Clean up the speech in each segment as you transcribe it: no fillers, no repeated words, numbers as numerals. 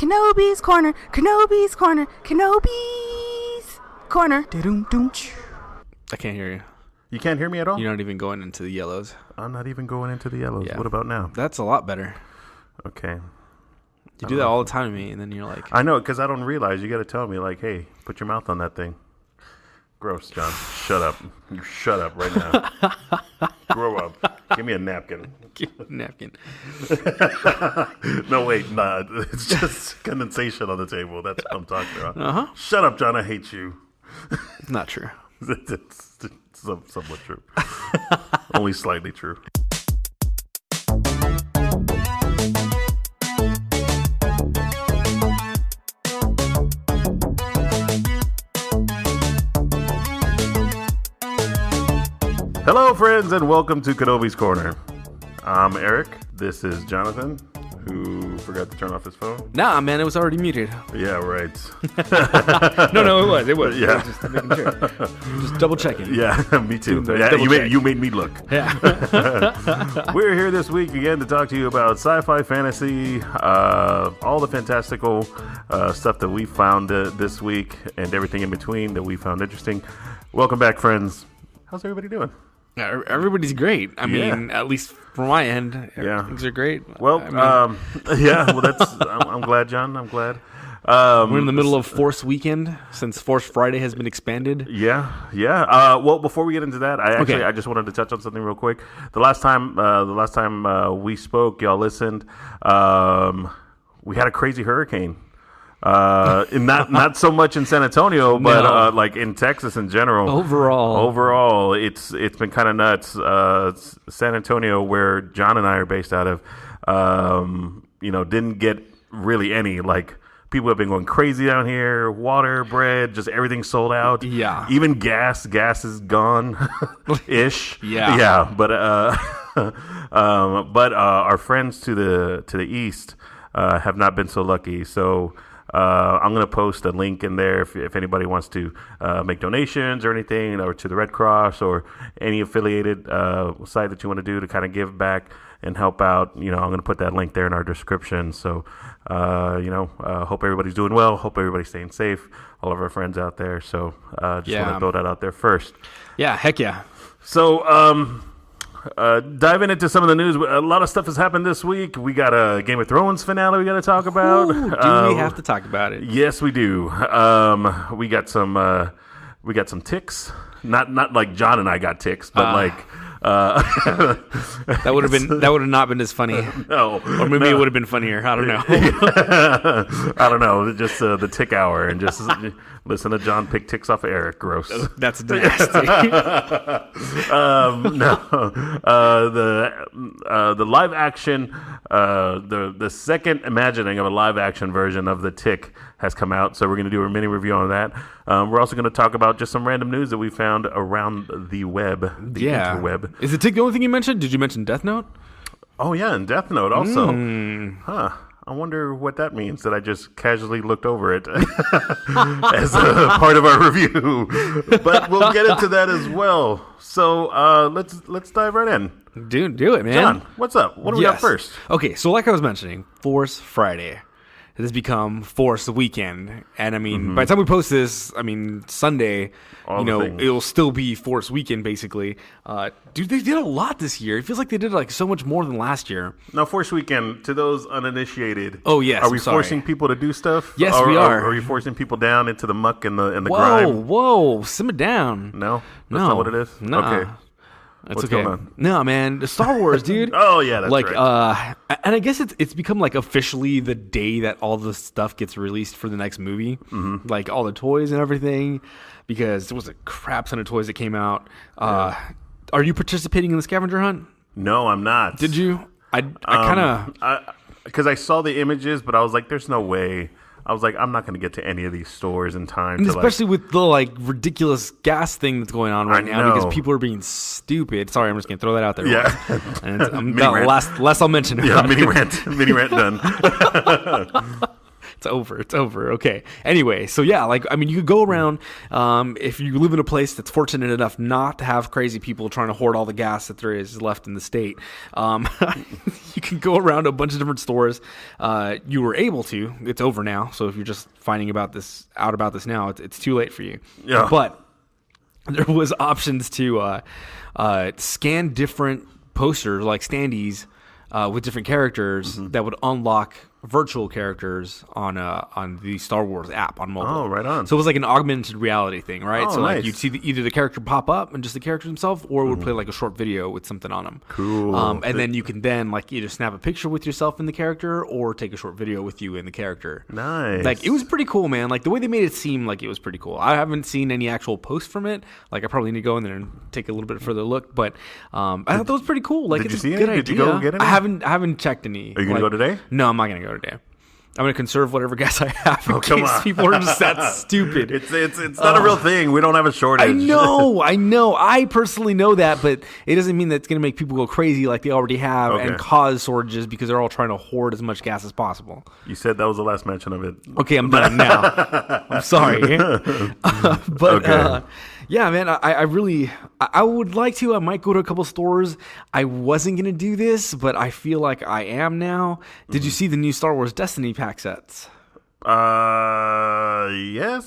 Kenobi's corner, Kenobi's corner, Kenobi's corner. I can't hear you. You can't hear me at all? You're not even going into the yellows. I'm not even going into the yellows. Yeah. What about now? That's a lot better. Okay. You do that all the time to me, and then you're like... I know, because I don't realize. You got to tell me, like, hey, put your mouth on that thing. Gross, John. Shut up. You shut up right now. Grow up. Give me a napkin. Give me a napkin. No, wait. Nah. It's just condensation on the table. That's what I'm talking about. Uh-huh. Shut up, John. I hate you. Not true. It's somewhat true. Only slightly true. Hello, friends, and welcome to Kenobi's Corner. I'm Eric. This is Jonathan, who forgot to turn off his phone. Nah, man, it was already muted. Yeah, right. No, it was. Yeah. I was just making sure. Just double checking. Yeah, me too. Doing the Yeah, double check. you made me look. Yeah. We're here this week again to talk to you about sci-fi, fantasy, all the fantastical stuff that we found this week, and everything in between that we found interesting. Welcome back, friends. How's everybody doing? Everybody's great. I mean, at least from my end, Yeah. things are great. Well, I mean, yeah. Well, that's. I'm glad, John. I'm glad. we're in the middle of Force Weekend since Force Friday has been expanded. Yeah. Well, before we get into that, I just wanted to touch on something real quick. The last time we spoke, y'all listened. We had a crazy hurricane. Not so much in San Antonio, but No. like in Texas in general. Overall, it's been kind of nuts. San Antonio, where John and I are based out of, didn't get really any. Like, people have been going crazy down here. Water, bread, just everything sold out. Yeah. Even gas is gone, ish. Yeah. But our friends to the east have not been so lucky. So. I'm going to post a link in there if anybody wants to make donations or anything, or to the Red Cross or any affiliated site that you want to do to kind of give back and help out. I'm going to put that link there in our description. So, hope everybody's doing well. Hope everybody's staying safe. All of our friends out there. So, want to throw that out there first. Yeah, heck yeah. So, diving into some of the news, a lot of stuff has happened this week. We got a Game of Thrones finale we got to talk about. Ooh, do we have to talk about it? Yes, we do. We got some ticks. Not like John and I got ticks, but that would have not been as funny. No, Or maybe it would have been funnier. I don't know. I don't know. Just the tick hour and just listen to John pick ticks off of Eric. Gross. That's nasty. The live action, the second imagining of a live action version of the Tick has come out, so we're going to do a mini review on that. We're also going to talk about just some random news that we found around the web, the interweb. Is the Tick the only thing you mentioned? Did you mention Death Note? Oh yeah, and Death Note also. I wonder what that means that I just casually looked over it as a part of our review. But we'll get into that as well. So let's dive right in. Dude, do it, man. John, what's up? What do we got first? Okay, so like I was mentioning, Force Friday has become Force Weekend. And I mean, by the time we post this, Sunday, it'll still be Force Weekend, basically. Dude, they did a lot this year. It feels like they did like so much more than last year. Now, Force Weekend, to those uninitiated, oh yes, are we forcing people to do stuff? Yes, we are. Are we forcing people down into the muck and the grime? Whoa, simmer down. No, that's not what it is. No. Okay. That's What's okay. going on? No, man, the Star Wars, dude. Oh yeah, that's right. And I guess it's become like officially the day that all the stuff gets released for the next movie, like all the toys and everything, because there was a crap ton of toys that came out. Are you participating in the scavenger hunt? No, I'm not. Did you? I kind of because I saw the images, but I was like, "There's no way." I was like, I'm not going to get to any of these stores in time. And especially with the ridiculous gas thing that's going on right now, because people are being stupid. Sorry, I'm just going to throw that out there. Yeah. And last I'll mention. Yeah, mini rant done. It's over. It's over. Okay. Anyway, so yeah, like, I mean, you could go around, if you live in a place that's fortunate enough not to have crazy people trying to hoard all the gas that there is left in the state, you can go around a bunch of different stores. You were able to. It's over now. So if you're just finding out about this now, it's too late for you. Yeah. But there was options to scan different posters, like standees, with different characters that would unlock virtual characters on the Star Wars app on mobile. Oh, right on. So it was like an augmented reality thing, right? Oh, so like nice. you'd see either the character pop up and just the character himself, or it would play like a short video with something on him. Cool. And then you can then like either snap a picture with yourself in the character or take a short video with you in the character. Nice. Like, it was pretty cool, man. Like, the way they made it seem like it was pretty cool. I haven't seen any actual posts from it. Like, I probably need to go in there and take a little bit further look. But I thought that was pretty cool. Like, Did it's you a see good any? idea. Did you go get any? I haven't checked any. Are you gonna go today? No, I'm not gonna go today. I'm gonna conserve whatever gas I have in come case on. people are just that stupid. It's not a real thing. We don't have a shortage. I know. I personally know that, but it doesn't mean that it's going to make people go crazy like they already have and cause shortages because they're all trying to hoard as much gas as possible. You said that was the last mention of it. Okay, I'm done now. I'm sorry. But yeah, man, I really would like to. I might go to a couple stores. I wasn't going to do this, but I feel like I am now. Did you see the new Star Wars Destiny pack sets? Yes,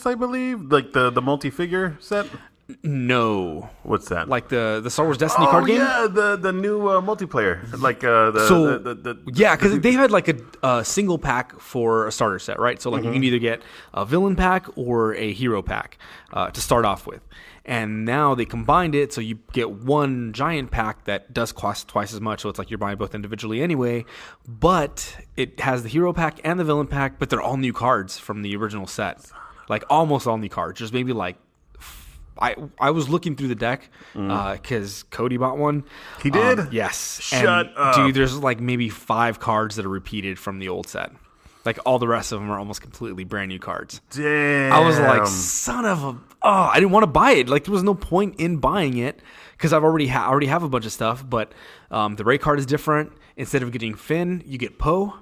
I believe. Like the multi-figure set? No. What's that? Like the Star Wars Destiny card game? Yeah, the new multiplayer. Like yeah, because they had like a single pack for a starter set, right? So like you can either get a villain pack or a hero pack to start off with. And now they combined it, so you get one giant pack that does cost twice as much. So it's like you're buying both individually anyway. But it has the hero pack and the villain pack, but they're all new cards from the original set. Like almost all new cards. Just maybe like I was looking through the deck because Cody bought one. He did? Yes. Shut up. Dude, there's like maybe 5 cards that are repeated from the old set. Like all the rest of them are almost completely brand new cards. Damn. I was like, son of a... Oh, I didn't want to buy it. Like, there was no point in buying it because I've already have a bunch of stuff. But the Rey card is different. Instead of getting Finn, you get Poe.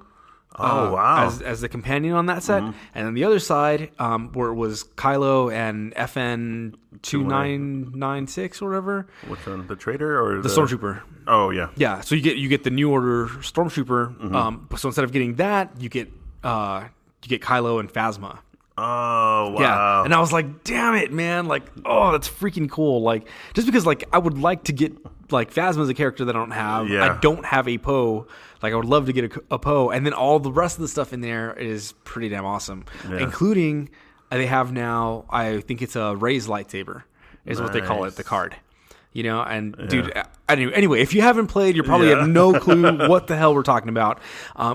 Oh, wow. As the companion on that set. And then the other side, where it was Kylo and FN 2996 or whatever. Which one? The Traitor or the Stormtrooper? Oh, yeah. Yeah, so you get the New Order Stormtrooper. So instead of getting that, you get Kylo and Phasma. Oh, wow. Yeah, and I was like, damn it, man. Like, oh, that's freaking cool. Like, just because, like, I would like to get, like, Phasma as a character that I don't have. Yeah. I don't have a Poe. Like, I would love to get a Poe. And then all the rest of the stuff in there is pretty damn awesome. Yeah. Including, they have now, I think it's a Rey's lightsaber is what they call it, the card. You know, and dude, anyway, if you haven't played, you probably have no clue what the hell we're talking about.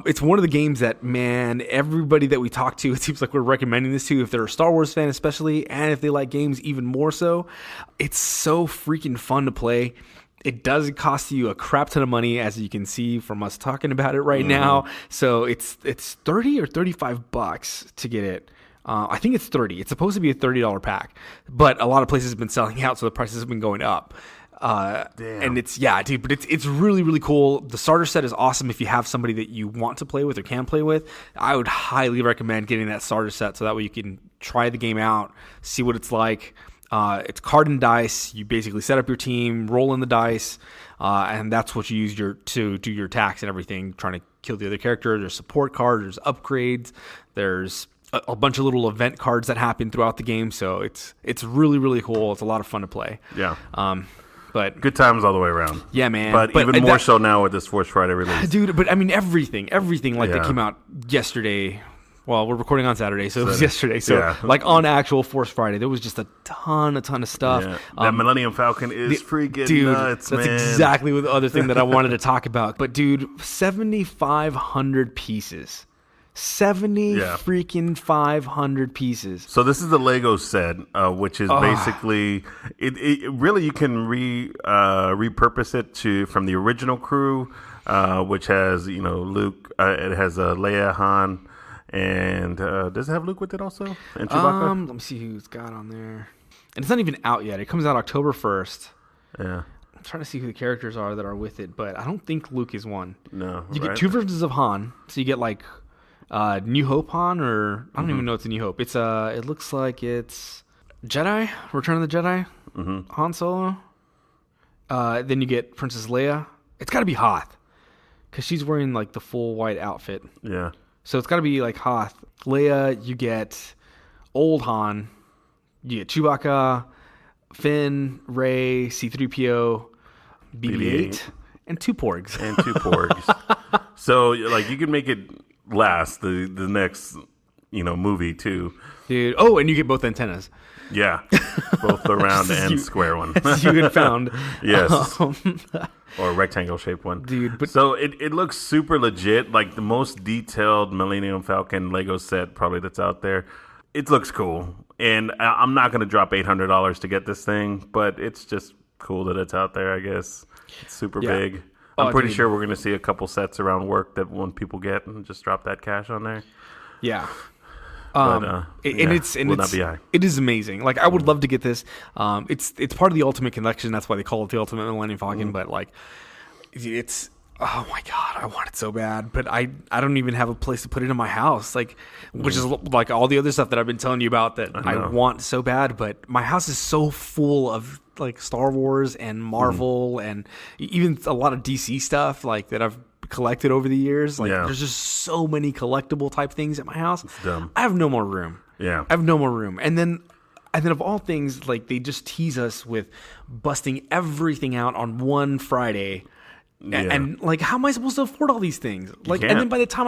It's one of the games that, man, everybody that we talk to, it seems like we're recommending this to, if they're a Star Wars fan especially, and if they like games even more so. It's so freaking fun to play. It does cost you a crap ton of money, as you can see from us talking about it right now. So it's $30 or $35 to get it. I think it's $30. It's supposed to be a $30 pack, but a lot of places have been selling out, so the prices have been going up. Damn. And it's but it's really, really cool. The starter set is awesome if you have somebody that you want to play with or can play with. I would highly recommend getting that starter set so that way you can try the game out, see what it's like. It's card and dice. You basically set up your team, roll in the dice, and that's what you use to do your attacks and everything, trying to kill the other character. There's support cards, there's upgrades, there's a bunch of little event cards that happen throughout the game. So it's really, really cool. It's a lot of fun to play. Yeah. But good times all the way around. Yeah, man. But even more so now with this Force Friday release. Dude, but I mean everything like that came out yesterday. Well, we're recording on Saturday, so it was yesterday. So, like on actual Force Friday, there was just a ton of stuff. Yeah. That Millennium Falcon is freaking nuts, man. That's exactly the other thing that I wanted to talk about. But, dude, 7,500 pieces. freaking 500 pieces. So this is the Lego set, which is basically it really you can repurpose it from the original crew, which has Luke. It has Leia, Han, and does it have Luke with it also? And Chewbacca? Let me see who's got on there. And it's not even out yet. It comes out October 1st. Yeah. I'm trying to see who the characters are that are with it, but I don't think Luke is one. No. You get 2 versions of Han, so you get like New Hope Han, or I don't even know it's a New Hope. It's it looks like it's Jedi, Return of the Jedi, Han Solo. Then you get Princess Leia. It's got to be Hoth, because she's wearing like the full white outfit. Yeah. So it's got to be like Hoth. Leia, you get old Han, you get Chewbacca, Finn, Rey, C-3PO, BB-8, and 2 Porgs. So like you can make it last the next movie too, dude. Oh, and you get both antennas. Yeah, both the round and square one. You had found. Yes. Or a rectangle shaped one, dude. But so it looks super legit, like the most detailed Millennium Falcon Lego set probably that's out there. It looks cool, and I'm not going to drop $800 to get this thing, but it's just cool that it's out there. I guess it's super big. I'm pretty sure we're going to see a couple sets around work that when people get and just drop that cash on there. Yeah. But, it is amazing. Like, I would love to get this. It's part of the Ultimate Collection. That's why they call it the Ultimate Millennium Falcon. But like, it's oh my god, I want it so bad. But I don't even have a place to put it in my house. Like, which is like all the other stuff that I've been telling you about that I want so bad. But my house is so full of like Star Wars and Marvel and even a lot of DC stuff like that I've collected over the years. Like there's just so many collectible type things at my house. It's dumb. I have no more room. Yeah. I have no more room. And then of all things, like they just tease us with busting everything out on one Friday. And like, how am I supposed to afford all these things? Like, and then by the time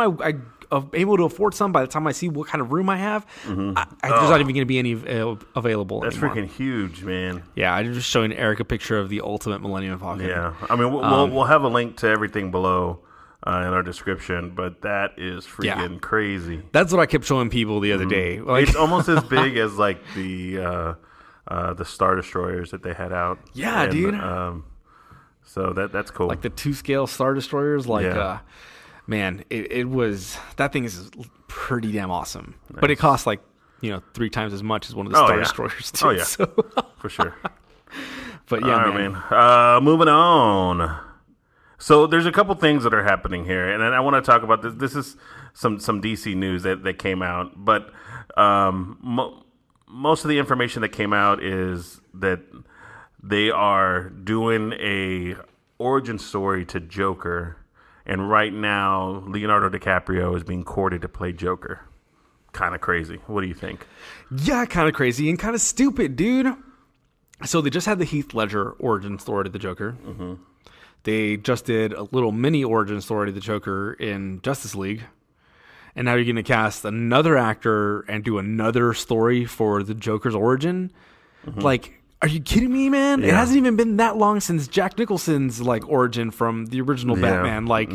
I'm able to afford some, by the time I see what kind of room I have, there's not even going to be any available. That's anymore. Freaking huge, man. Yeah, I'm just showing Eric a picture of the Ultimate Millennium Falcon. Yeah, I mean, we'll have a link to everything below in our description, but that is freaking crazy. That's what I kept showing people the other day. Like, it's almost as big as like the Star Destroyers that they had out. Yeah, and, dude. So that's cool. Like the 2-scale Star Destroyers, man, it was, that thing is pretty damn awesome. Nice. But it costs like 3 times as much as one of the Star Destroyers too. Oh yeah, so. For sure. But yeah, all right, man. Moving on. So there's a couple things that are happening here, and I want to talk about this. This is some DC news that came out, but most of the information that came out is that they are doing a origin story to Joker, and right now Leonardo DiCaprio is being courted to play Joker. Kind of crazy. What do you think? Yeah, kind of crazy and kind of stupid, dude. So they just had the Heath Ledger origin story to the Joker. Mm-hmm. They just did a little mini origin story to the Joker in Justice League. And now you're going to cast another actor and do another story for the Joker's origin? Mm-hmm. Like, are you kidding me, man? Yeah. It hasn't even been that long since Jack Nicholson's like origin from the original Batman. Like,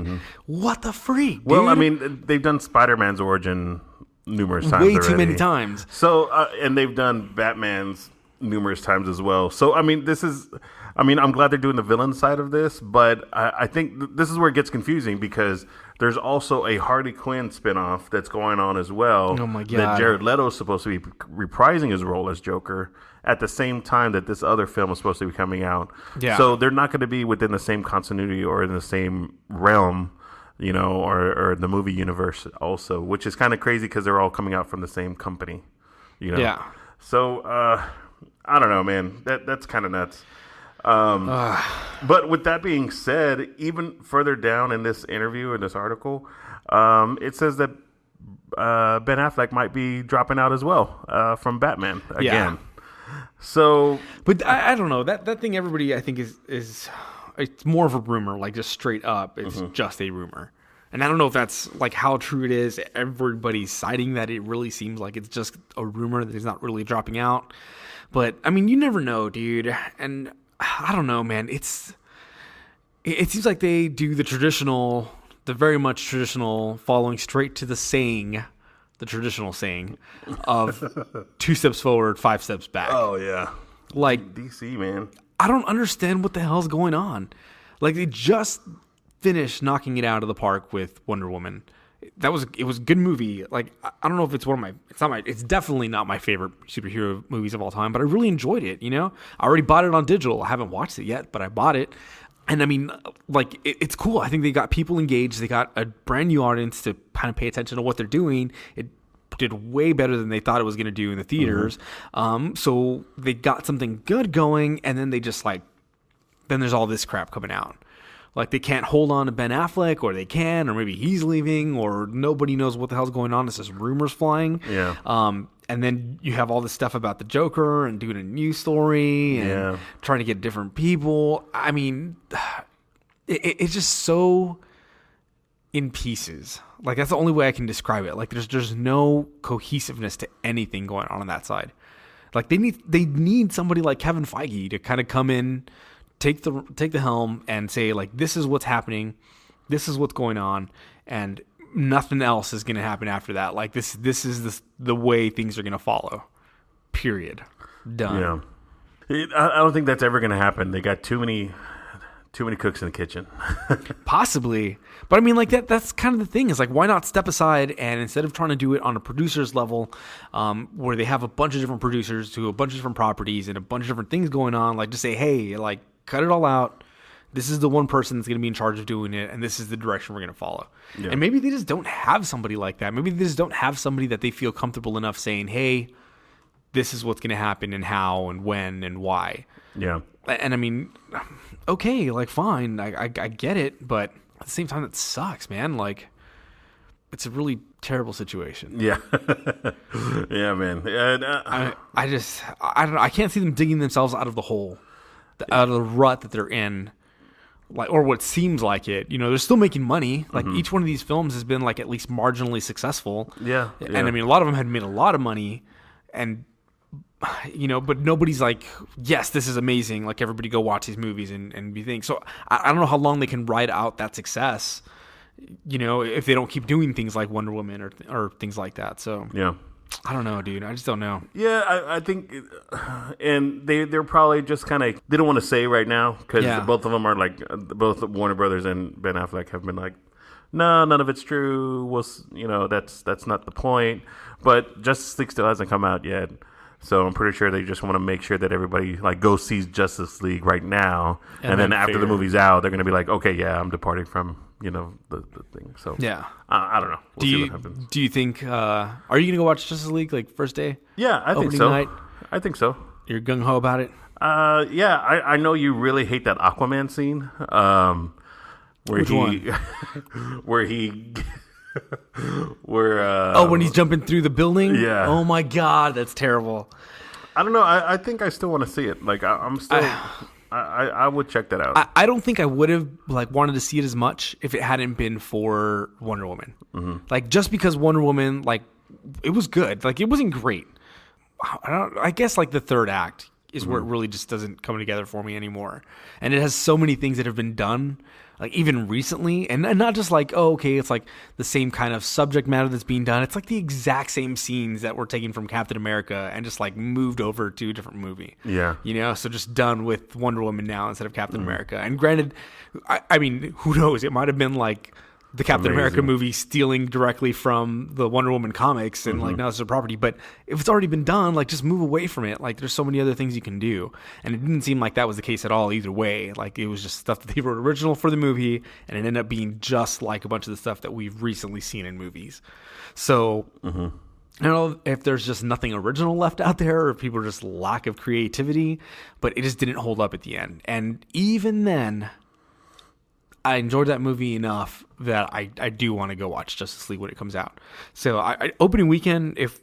what the freak, dude? Well, I mean, they've done Spider-Man's origin numerous times Way already. too many times. So, and they've done Batman's numerous times as well. So, I mean, I'm glad they're doing the villain side of this, but I think this is where it gets confusing because there's also a Harley Quinn spinoff that's going on as well. Oh my god! That Jared Leto is supposed to be reprising his role as Joker at the same time that this other film is supposed to be coming out. Yeah. So they're not going to be within the same continuity or in the same realm, or the movie universe also, which is kind of crazy because they're all coming out from the same company. Yeah. So I don't know, man. That's kind of nuts. But with that being said, even further down in this interview, in this article, it says that Ben Affleck might be dropping out as well from Batman again. Yeah. So, but I don't know that thing. Everybody, I think is it's more of a rumor, like just straight up. It's just a rumor, and I don't know if that's like how true it is. Everybody's citing that it really seems like it's just a rumor that he's not really dropping out. But I mean, you never know, dude, and. I don't know, man. It seems like they do the very much traditional, following straight to the traditional saying of 2 steps forward, 5 steps back. Oh, yeah. Like, DC, man. I don't understand what the hell's going on. Like, they just finished knocking it out of the park with Wonder Woman. It was a good movie. Like, I don't know if it's definitely not my favorite superhero movies of all time, but I really enjoyed it, I already bought it on digital. I haven't watched it yet, but I bought it. And I mean, like, it's cool. I think they got people engaged. They got a brand new audience to kind of pay attention to what they're doing. It did way better than they thought it was going to do in the theaters. So they got something good going, and then they just then there's all this crap coming out. Like, they can't hold on to Ben Affleck, or they can, or maybe he's leaving, or nobody knows what the hell's going on. It's just rumors flying. Yeah. And then you have all this stuff about the Joker and doing a news story and trying to get different people. I mean, it's just so in pieces. Like, that's the only way I can describe it. Like, there's no cohesiveness to anything going on that side. Like, they need somebody like Kevin Feige to kind of come in, take the helm, and say, like, this is what's happening, this is what's going on, and nothing else is going to happen after that. Like, this is the way things are going to follow. Period. Done. Yeah. I don't think that's ever going to happen. They got too many cooks in the kitchen. Possibly. But I mean, like, that's kind of the thing, is like, why not step aside and instead of trying to do it on a producer's level, where they have a bunch of different producers to a bunch of different properties and a bunch of different things going on, like, just say, hey, like, cut it all out. This is the one person that's going to be in charge of doing it, and this is the direction we're going to follow. Yeah. And maybe they just don't have somebody like that. Maybe they just don't have somebody that they feel comfortable enough saying, hey, this is what's going to happen and how and when and why. Yeah. And I mean, okay, like, fine. I get it, but at the same time, it sucks, man. Like, it's a really terrible situation. Yeah. Yeah, man. I don't know. I can't see them digging themselves out of the hole, out of the rut that they're in. Like, or what seems like it, they're still making money. Like, each one of these films has been, like, at least marginally successful. Yeah. And I mean, a lot of them had made a lot of money, and but nobody's like, yes, this is amazing. Like, everybody go watch these movies and be thinking. So I don't know how long they can ride out that success, if they don't keep doing things like Wonder Woman or things like that. So yeah. I don't know, dude. I just don't know. Yeah, I think, and they're probably just kind of, they don't want to say right now, because both of them are like, both Warner Brothers and Ben Affleck have been like, no, none of it's true. That's not the point. But Justice League still hasn't come out yet, so I'm pretty sure they just want to make sure that everybody like goes sees Justice League right now, and then after the movie's out, they're gonna be like, okay, yeah, I'm departing from the thing. So yeah, I don't know. We'll see what happens. Do you think? Are you gonna go watch Justice League like first day? Yeah, I think so. Night? I think so. You're gung ho about it? Yeah, I know you really hate that Aquaman scene. Where Which one? Where when he's jumping through the building? Yeah. Oh my God, that's terrible. I don't know. I think I still want to see it. Like, I'm still. I would check that out. I don't think I would have wanted to see it as much if it hadn't been for Wonder Woman. Mm-hmm. Like, just because Wonder Woman, like, it was good. Like, it wasn't great. I guess like the third act is where it really just doesn't come together for me anymore. And it has so many things that have been done, like, even recently, and not just like, oh, okay, it's like the same kind of subject matter that's being done. It's like the exact same scenes that were taken from Captain America and just like moved over to a different movie. Yeah. So just done with Wonder Woman now instead of Captain America. And granted, I mean, who knows? It might have been like the Captain America movie stealing directly from the Wonder Woman comics and like now it's a property. But if it's already been done, like, just move away from it. Like, there's so many other things you can do. And it didn't seem like that was the case at all either way. Like, it was just stuff that they wrote original for the movie, and it ended up being just like a bunch of the stuff that we've recently seen in movies. So I don't know if there's just nothing original left out there, or if people are just lack of creativity, but it just didn't hold up at the end. And even then, I enjoyed that movie enough that I do want to go watch Justice League when it comes out. So opening weekend, if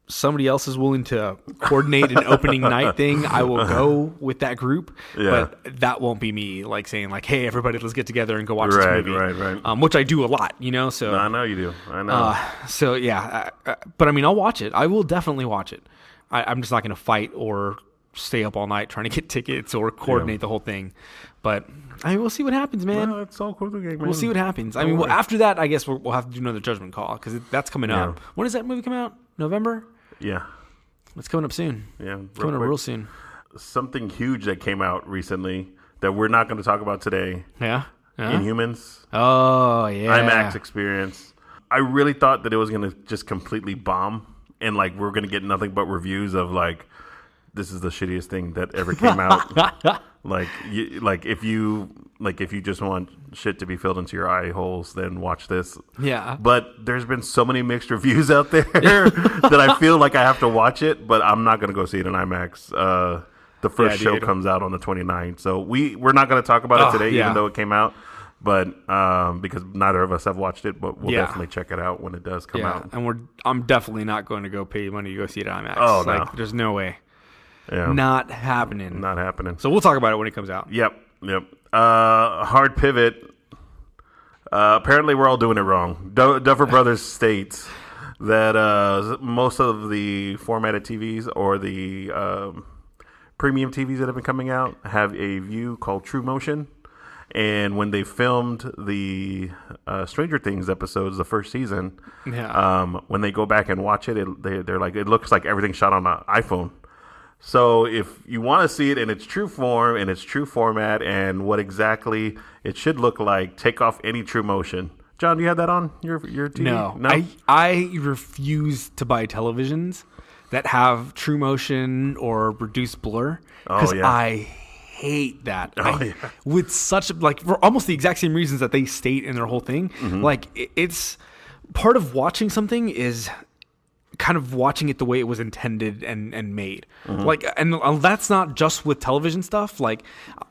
somebody else is willing to coordinate an opening night thing, I will go with that group. Yeah. But that won't be me like saying like, hey, everybody, let's get together and go watch this movie. Right. Which I do a lot, So no, I know you do. I know. So yeah, but I mean, I'll watch it. I will definitely watch it. I'm just not going to fight or stay up all night trying to get tickets or coordinate the whole thing. But I mean, we'll see what happens, man. Well, it's all cool game, man. We'll see what happens. I mean, after that, I guess we'll have to do another judgment call because that's coming up. When does that movie come out? November? Yeah. It's coming up soon. Yeah. It's coming up real soon. Something huge that came out recently that we're not going to talk about today. Yeah. Inhumans. Oh, yeah. IMAX experience. I really thought that it was going to just completely bomb and like we're going to get nothing but reviews of like, this is the shittiest thing that ever came out. Like if you like if you just want shit to be filled into your eye holes, then watch this. Yeah. But there's been so many mixed reviews out there that I feel like I have to watch it, but I'm not going to go see it in IMAX. The first show comes out on the 29th. So we're not going to talk about it today, even though it came out. But because neither of us have watched it, but we'll definitely check it out when it does come out. And I'm definitely not going to go pay money to go see it at IMAX. Oh, no. Like, there's no way. Yeah. Not happening. Not happening. So we'll talk about it when it comes out. Yep. Hard pivot. Apparently, we're all doing it wrong. Duffer Brothers states that most of the formatted TVs or the premium TVs that have been coming out have a view called True Motion. And when they filmed the Stranger Things episodes, the first season, when they go back and watch it, they're like, it looks like everything shot on an iPhone. So if you want to see it in its true form, in its true format, and what exactly it should look like, take off any True Motion. John, do you have that on your TV? No? I refuse to buy televisions that have True Motion or reduced blur because I hate that. With such for almost the exact same reasons that they state in their whole thing. Like it's part of watching something is kind of watching it the way it was intended and made. Like, and that's not just with television stuff. Like,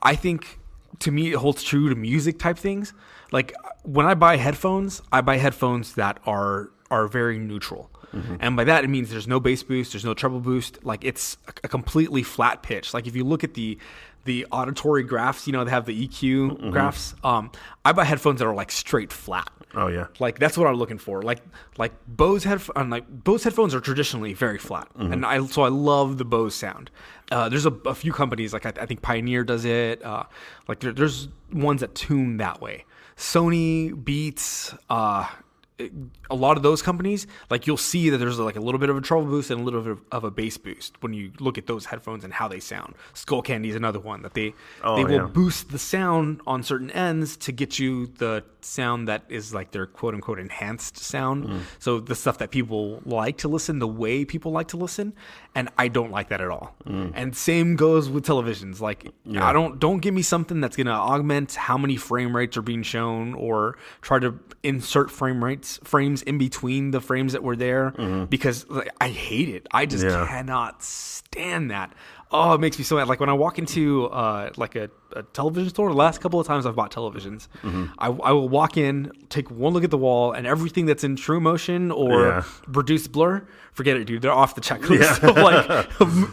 I think to me it holds true to music type things. Like when I buy headphones that are very neutral. And by that it means there's no bass boost, there's no treble boost. Like it's a completely flat pitch. Like if you look at the auditory graphs, they have the EQ graphs. I buy headphones that are like straight flat. Oh yeah, like that's what I'm looking for. Like Bose headphones are traditionally very flat, and I love the Bose sound. There's a few companies like I think Pioneer does it. Like there's ones that tune that way. Sony, Beats, a lot of those companies, like you'll see that there's like a little bit of a treble boost and a little bit of a bass boost when you look at those headphones and how they sound. Skull Candy is another one that they will boost the sound on certain ends to get you the sound that is like their quote unquote enhanced sound. So the stuff that people like to listen, the way people like to listen, and I don't like that at all. And same goes with televisions. Like I don't give me something that's gonna augment how many frame rates are being shown or try to insert frames in between the frames that were there because I hate it. I just cannot stand that. Oh, it makes me so mad. Like when I walk into like a television store, the last couple of times I've bought televisions, I will walk in, take one look at the wall, and everything that's in True Motion or reduced blur, forget it, dude. They're off the checklist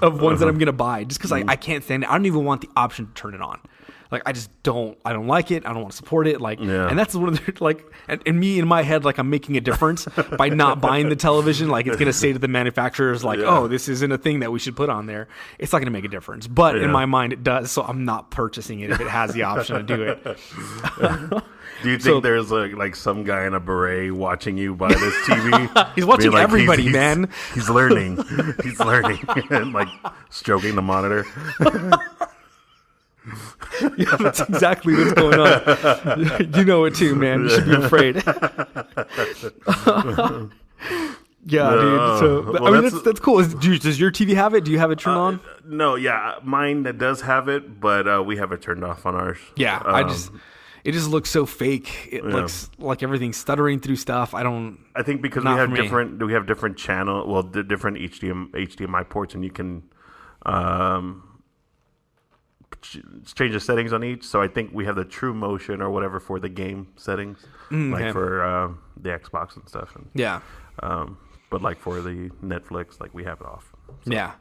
of ones that I'm gonna buy just because I can't stand it. I don't even want the option to turn it on. Like I just don't. I don't like it. I don't want to support it. Like, and that's one of the and me in my head, like I'm making a difference by not buying the television. Like it's gonna say to the manufacturers, like, oh, this isn't a thing that we should put on there. It's not gonna make a difference, but in my mind, it does. So I'm not purchasing it if it has the option to do it. Do you think there's like some guy in a beret watching you buy this TV? He's watching everybody, man. He's learning. He's learning and like stroking the monitor. Yeah, that's exactly what's going on. You know it too, man. You should be afraid. Dude. So, well, I mean, that's cool. Does your TV have it? Do you have it turned on? No, mine that does have it, but we have it turned off on ours. Yeah, it just looks so fake. It looks like everything's stuttering through stuff. I think because we have different channel, the different HDMI ports, and you can change the settings on each. So I think we have the True Motion or whatever for the game settings, for the Xbox and stuff. And, but like for the Netflix, like we have it off. So. Yeah,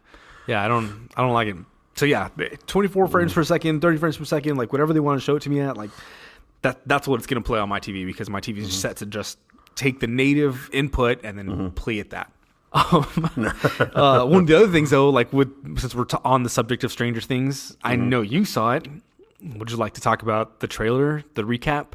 I don't like it. So 24 frames per second, 30 frames per second, like whatever they want to show it to me at, like that's what it's going to play on my TV because my TV is set to just take the native input and then play at that. One of the other things though, like since we're on the subject of Stranger Things, I know you saw it. Would you like to talk about the trailer, the recap?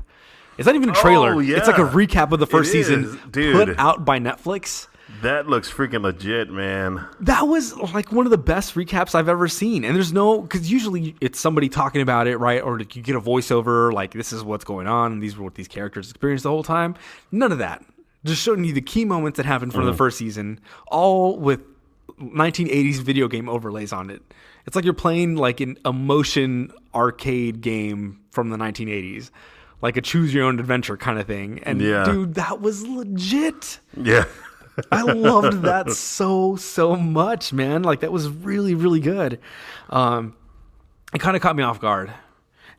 It's not even a trailer. It's like a recap of the first season put out by Netflix. That looks freaking legit, man. That was like one of the best recaps I've ever seen. And because usually it's somebody talking about it, right? Or you get a voiceover, like this is what's going on, and these are what these characters experienced the whole time. None of that. Just showing you the key moments that happened from the first season, all with 1980s video game overlays on it. It's like you're playing like a motion arcade game from the 1980s, like a choose your own adventure kind of thing. And dude, that was legit. Yeah. I loved that so much, man. Like that was really, really good. It kind of caught me off guard.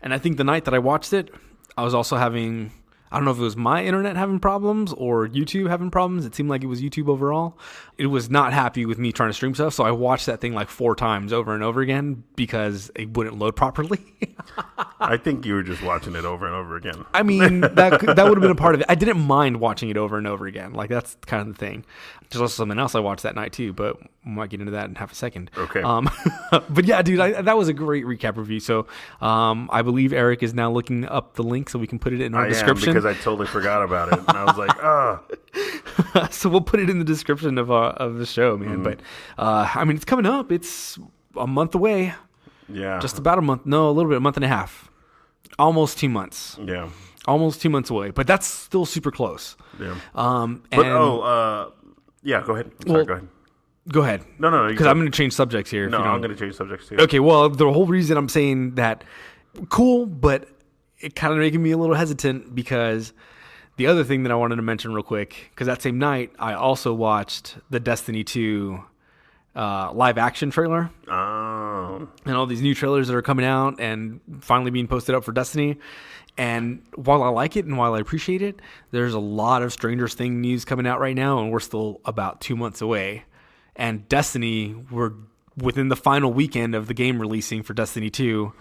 And I think the night that I watched it, I was also having, I don't know if it was my internet having problems or YouTube having problems. It seemed like it was YouTube overall. It was not happy with me trying to stream stuff, so I watched that thing like 4 times over and over again because it wouldn't load properly. I think you were just watching it over and over again. I mean, that would have been a part of it. I didn't mind watching it over and over again. Like, that's kind of the thing. There's also something else I watched that night, too, but we might get into that in half a second. Okay. But yeah, dude, that was a great recap review. So I believe Eric is now looking up the link so we can put it in our description. Because I totally forgot about it. And I was like, So we'll put it in the description of the show, man. But I mean, it's coming up. It's a month away. Yeah. Just about a month. No, a little bit, a month and a half. Almost 2 months. Yeah. Almost 2 months away. But that's still super close. Yeah. But yeah, go ahead. Sorry, go ahead. Go ahead. No. Because I'm going to change subjects here. No, I'm going to change subjects too. Okay, well, the whole reason I'm saying that, cool, but it kind of making me a little hesitant because the other thing that I wanted to mention real quick, because that same night, I also watched the Destiny 2 live action trailer. Oh. And all these new trailers that are coming out and finally being posted up for Destiny. And while I like it and while I appreciate it, there's a lot of Stranger Things news coming out right now, and we're still about 2 months away. And Destiny, we're within the final weekend of the game releasing for Destiny 2,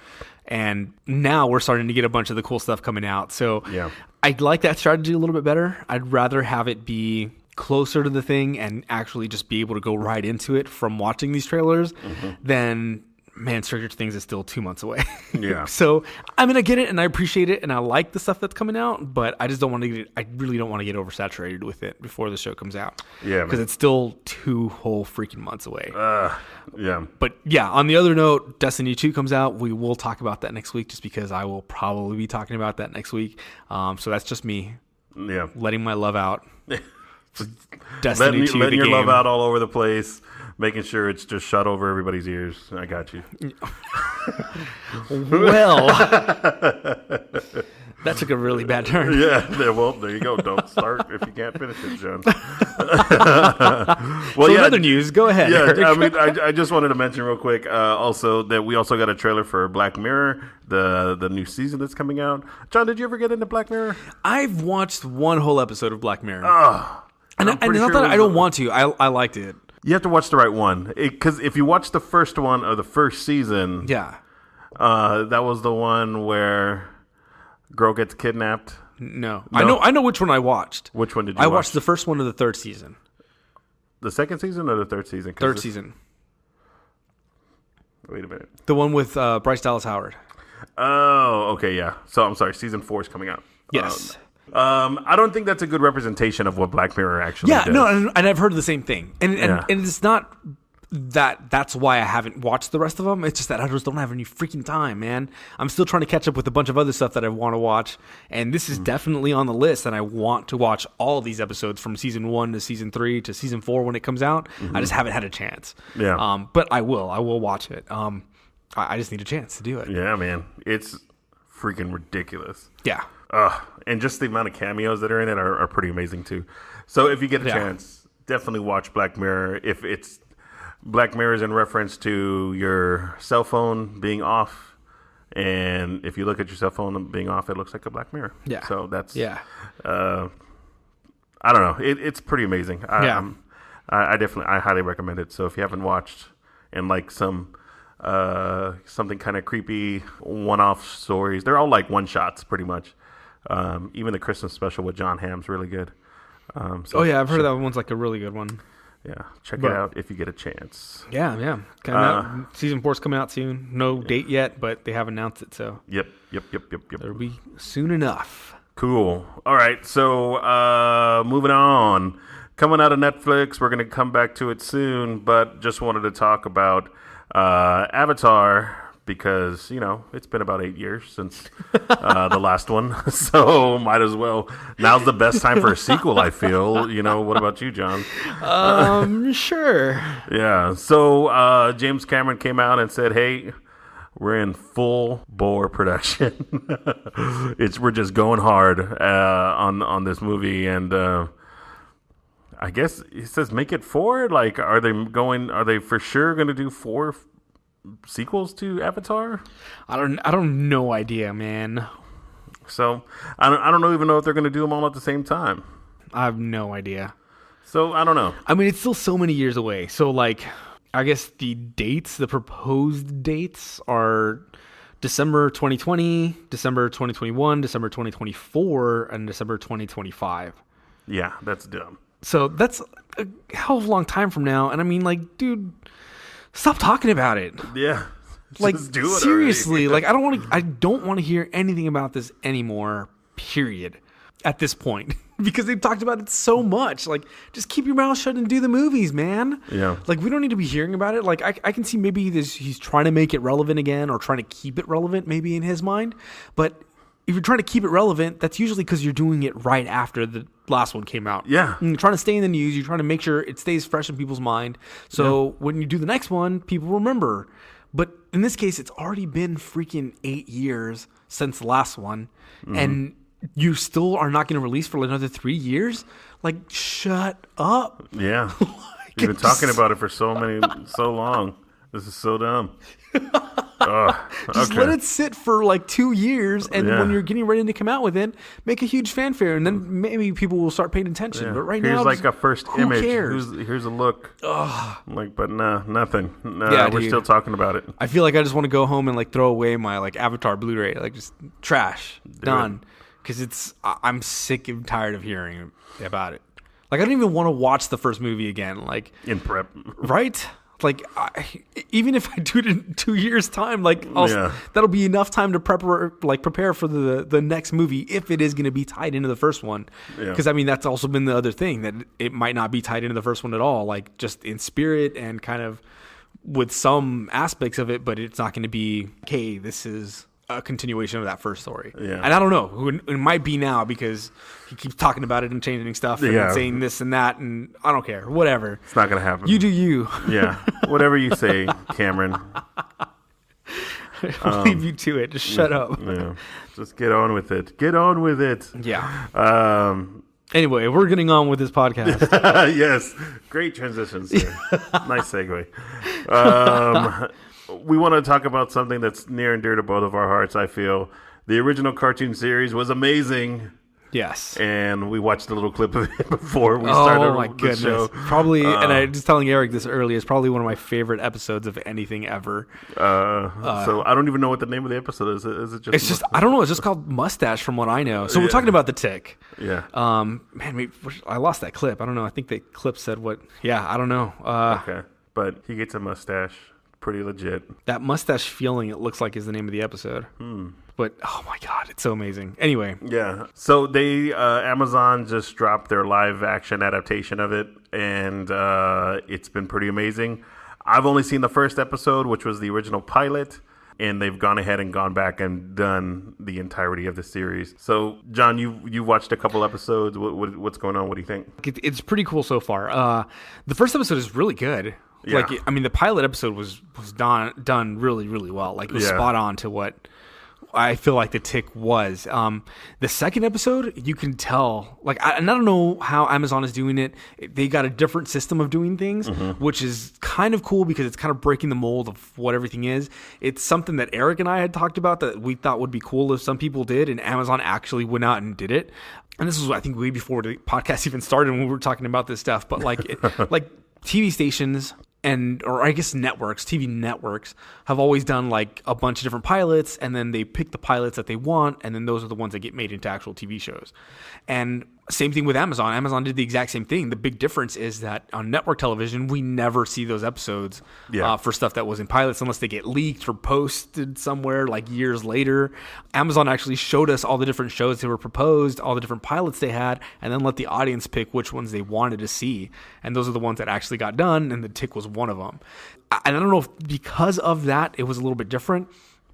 and now we're starting to get a bunch of the cool stuff coming out. So yeah. I like that strategy a little bit better. I'd rather have it be closer to the thing and actually just be able to go right into it from watching these trailers than... Man, Stranger Things is still 2 months away. Yeah. So, I mean, I get it and I appreciate it and I like the stuff that's coming out, but I just don't want to get, I really don't want to get oversaturated with it before the show comes out. Yeah. Because it's still 2 whole freaking months away. Yeah. But yeah, on the other note, Destiny 2 comes out. We will talk about that next week just because I will probably be talking about that next week. So that's just me. Yeah. Letting my love out. Destiny 2, letting the your game. love out all over the place. Making sure it's just shut over everybody's ears. I got you. Well, that took a really bad turn. Yeah, well, there you go. Don't start if you can't finish it, John. Well, in other news, go ahead. Yeah, Eric. I mean, I just wanted to mention real quick also that we also got a trailer for Black Mirror, the new season that's coming out. John, did you ever get into Black Mirror? I've watched one whole episode of Black Mirror. And it's not that I don't want to. I liked it. You have to watch the right one. Because if you watch the first one of the first season, Yeah. That was the one where girl gets kidnapped. No. No? I know which one I watched. Which one did you I watch? watched the first one of the third season. The second season or the third season? Third season. Wait a minute. The one with Bryce Dallas Howard. Oh, okay, yeah. So I'm sorry, season 4 is coming out. Yes. I don't think that's a good representation of what Black Mirror actually does. No, and I've heard the same thing. And Yeah. it's not that's why I haven't watched the rest of them. It's just that I just don't have any freaking time, man. I'm still trying to catch up with a bunch of other stuff that I want to watch, and this is definitely on the list, and I want to watch all of these episodes from season 1 to season 3 to season 4 when it comes out. I just haven't had a chance. Yeah. But I will watch it. I just need a chance to do it. Yeah, man. It's freaking ridiculous. Yeah. And just the amount of cameos that are in it are pretty amazing, too. So if you get a chance, definitely watch Black Mirror. If it's Black Mirror is in reference to your cell phone being off, and if you look at your cell phone being off, it looks like a Black Mirror. Yeah. So that's Yeah. I don't know. It's pretty amazing. Yeah. I highly recommend it. So if you haven't watched and like something kind of creepy one-off stories, they're all like one-shots pretty much. Even the Christmas special with John Hamm's really good. So I've heard that one's like a really good one. Yeah, check it out if you get a chance. Yeah. Season 4's coming out soon. No date yet, but they have announced it, so. Yep. It'll be soon enough. Cool. All right, so moving on. Coming out of Netflix, we're going to come back to it soon, but just wanted to talk about Avatar because, it's been about 8 years since the last one. So might as well. Now's the best time for a sequel, I feel. What about you, John? Sure. Yeah. So James Cameron came out and said, hey, we're in full bore production. We're just going hard on this movie. And I guess he says make it 4. Like, are they for sure going to do 4 sequels to Avatar? I don't no idea, man. So I don't even know if they're going to do them all at the same time. I have no idea. So I don't know. I mean, it's still so many years away. So like, I guess the proposed dates are December 2020, December 2021, December 2024, and December 2025. Yeah, that's dumb. So that's a hell of a long time from now. And I mean, like, dude, stop talking about it. Yeah. Like, just do it seriously, already. like, I don't want to hear anything about this anymore, period, at this point. Because they've talked about it so much. Like, just keep your mouth shut and do the movies, man. Yeah. Like, we don't need to be hearing about it. Like, I can see maybe he's trying to make it relevant again, or trying to keep it relevant maybe in his mind. But if you're trying to keep it relevant, that's usually because you're doing it right after the last one came out. Yeah. And you're trying to stay in the news. You're trying to make sure it stays fresh in people's mind. So when you do the next one, people remember. But in this case, it's already been freaking 8 years since the last one. Mm-hmm. And you still are not going to release for another 3 years? Like, shut up. Yeah. You've been talking about it for so long. This is so dumb. Just let it sit for like 2 years, and when you're getting ready to come out with it, make a huge fanfare, and then maybe people will start paying attention. Yeah. But right here's now, like a first who image. cares? Here's a look. But nothing. Yeah, we're still talking about it. I feel like I just want to go home and like throw away my like Avatar Blu-ray, like just trash, done. Because I'm sick and tired of hearing about it. Like, I don't even want to watch the first movie again. Like, in prep, right? Like, even if I do it in 2 years' time, like, that'll be enough time to prepare for the next movie if it is going to be tied into the first one. Because I mean, that's also been the other thing, that it might not be tied into the first one at all. Like, just in spirit and kind of with some aspects of it, but it's not going to be, okay, this is a continuation of that first story. Yeah. And I don't know. It might be now because he keeps talking about it and changing stuff and saying this and that, and I don't care. Whatever. It's not going to happen. You do you. Yeah. Whatever you say, Cameron. I'll leave you to it. Just shut up. Yeah. Just get on with it. Get on with it. Yeah. Anyway, we're getting on with this podcast. Yes. Great transitions here. Nice segue. We want to talk about something that's near and dear to both of our hearts, I feel. The original cartoon series was amazing. Yes. And we watched a little clip of it before we started the show. Probably, and I was just telling Eric this earlier, it's probably one of my favorite episodes of anything ever. So I don't even know what the name of the episode is. Is it just? It's just, I don't know. It's just called Mustache from what I know. So we're talking about the Tick. Yeah. Man, I lost that clip. I don't know. I think the clip said what? Yeah, I don't know. Okay. But he gets a mustache. Pretty legit. That mustache feeling, it looks like, is the name of the episode. But oh my god, it's so amazing. Anyway, yeah. So they Amazon just dropped their live action adaptation of it, and it's been pretty amazing. I've only seen the first episode, which was the original pilot, and they've gone ahead and gone back and done the entirety of the series. So, John, you watched a couple episodes. What's going on? What do you think? It's pretty cool so far. The first episode is really good. Yeah. Like, I mean, the pilot episode was done really, really well. Like, it was spot on to what I feel like the Tick was. The second episode, you can tell. Like, I don't know how Amazon is doing it. They got a different system of doing things, which is kind of cool because it's kind of breaking the mold of what everything is. It's something that Eric and I had talked about that we thought would be cool if some people did, and Amazon actually went out and did it. And this was, I think, way before the podcast even started when we were talking about this stuff. But like, like TV stations or I guess networks, TV networks, have always done like a bunch of different pilots, and then they pick the pilots that they want, and then those are the ones that get made into actual TV shows. And Same thing with Amazon. Amazon did the exact same thing. The big difference is that on network television, we never see those episodes for stuff that was in pilots unless they get leaked or posted somewhere like years later. Amazon actually showed us all the different shows that were proposed, all the different pilots they had, and then let the audience pick which ones they wanted to see. And those are the ones that actually got done, and The Tick was one of them. And I don't know if because of that, it was a little bit different,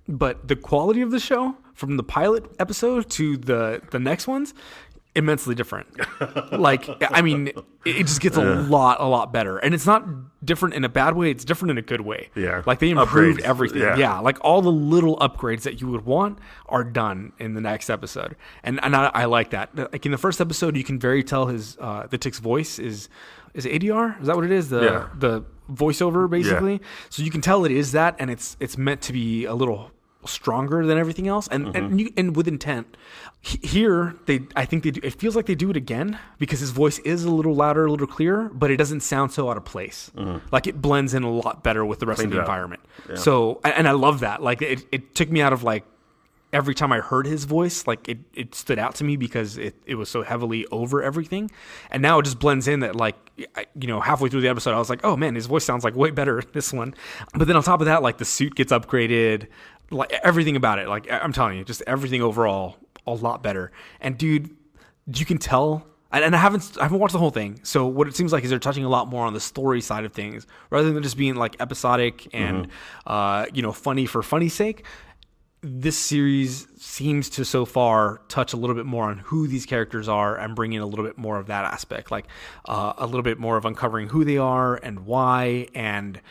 but the quality of the show from the pilot episode to the next ones, immensely different. Like, I mean, it just gets a lot better. And it's not different in a bad way. It's different in a good way. Yeah. Like, they improved everything. Yeah. Like, all the little upgrades that you would want are done in the next episode. And I like that. Like, in the first episode, you can very tell the Tick's voice is ADR? Is that what it is? The voiceover, basically. Yeah. So you can tell it is that, and it's meant to be a little stronger than everything else, and with intent. Here, I think they do. It feels like they do it again because his voice is a little louder, a little clearer, but it doesn't sound so out of place. Like, it blends in a lot better with the rest of the environment. Yeah. So, and I love that. Like, it took me out of, like, every time I heard his voice, like, it stood out to me because it was so heavily over everything. And now it just blends in that, like, halfway through the episode, I was like, oh man, his voice sounds like way better in this one. But then on top of that, like, the suit gets upgraded, like, everything about it. Like, I'm telling you, just everything overall, a lot better. And dude, you can tell, and I haven't watched the whole thing. So what it seems like is they're touching a lot more on the story side of things rather than just being like episodic and, funny for funny's sake. This series seems to so far touch a little bit more on who these characters are and bring in a little bit more of that aspect, like a little bit more of uncovering who they are and why and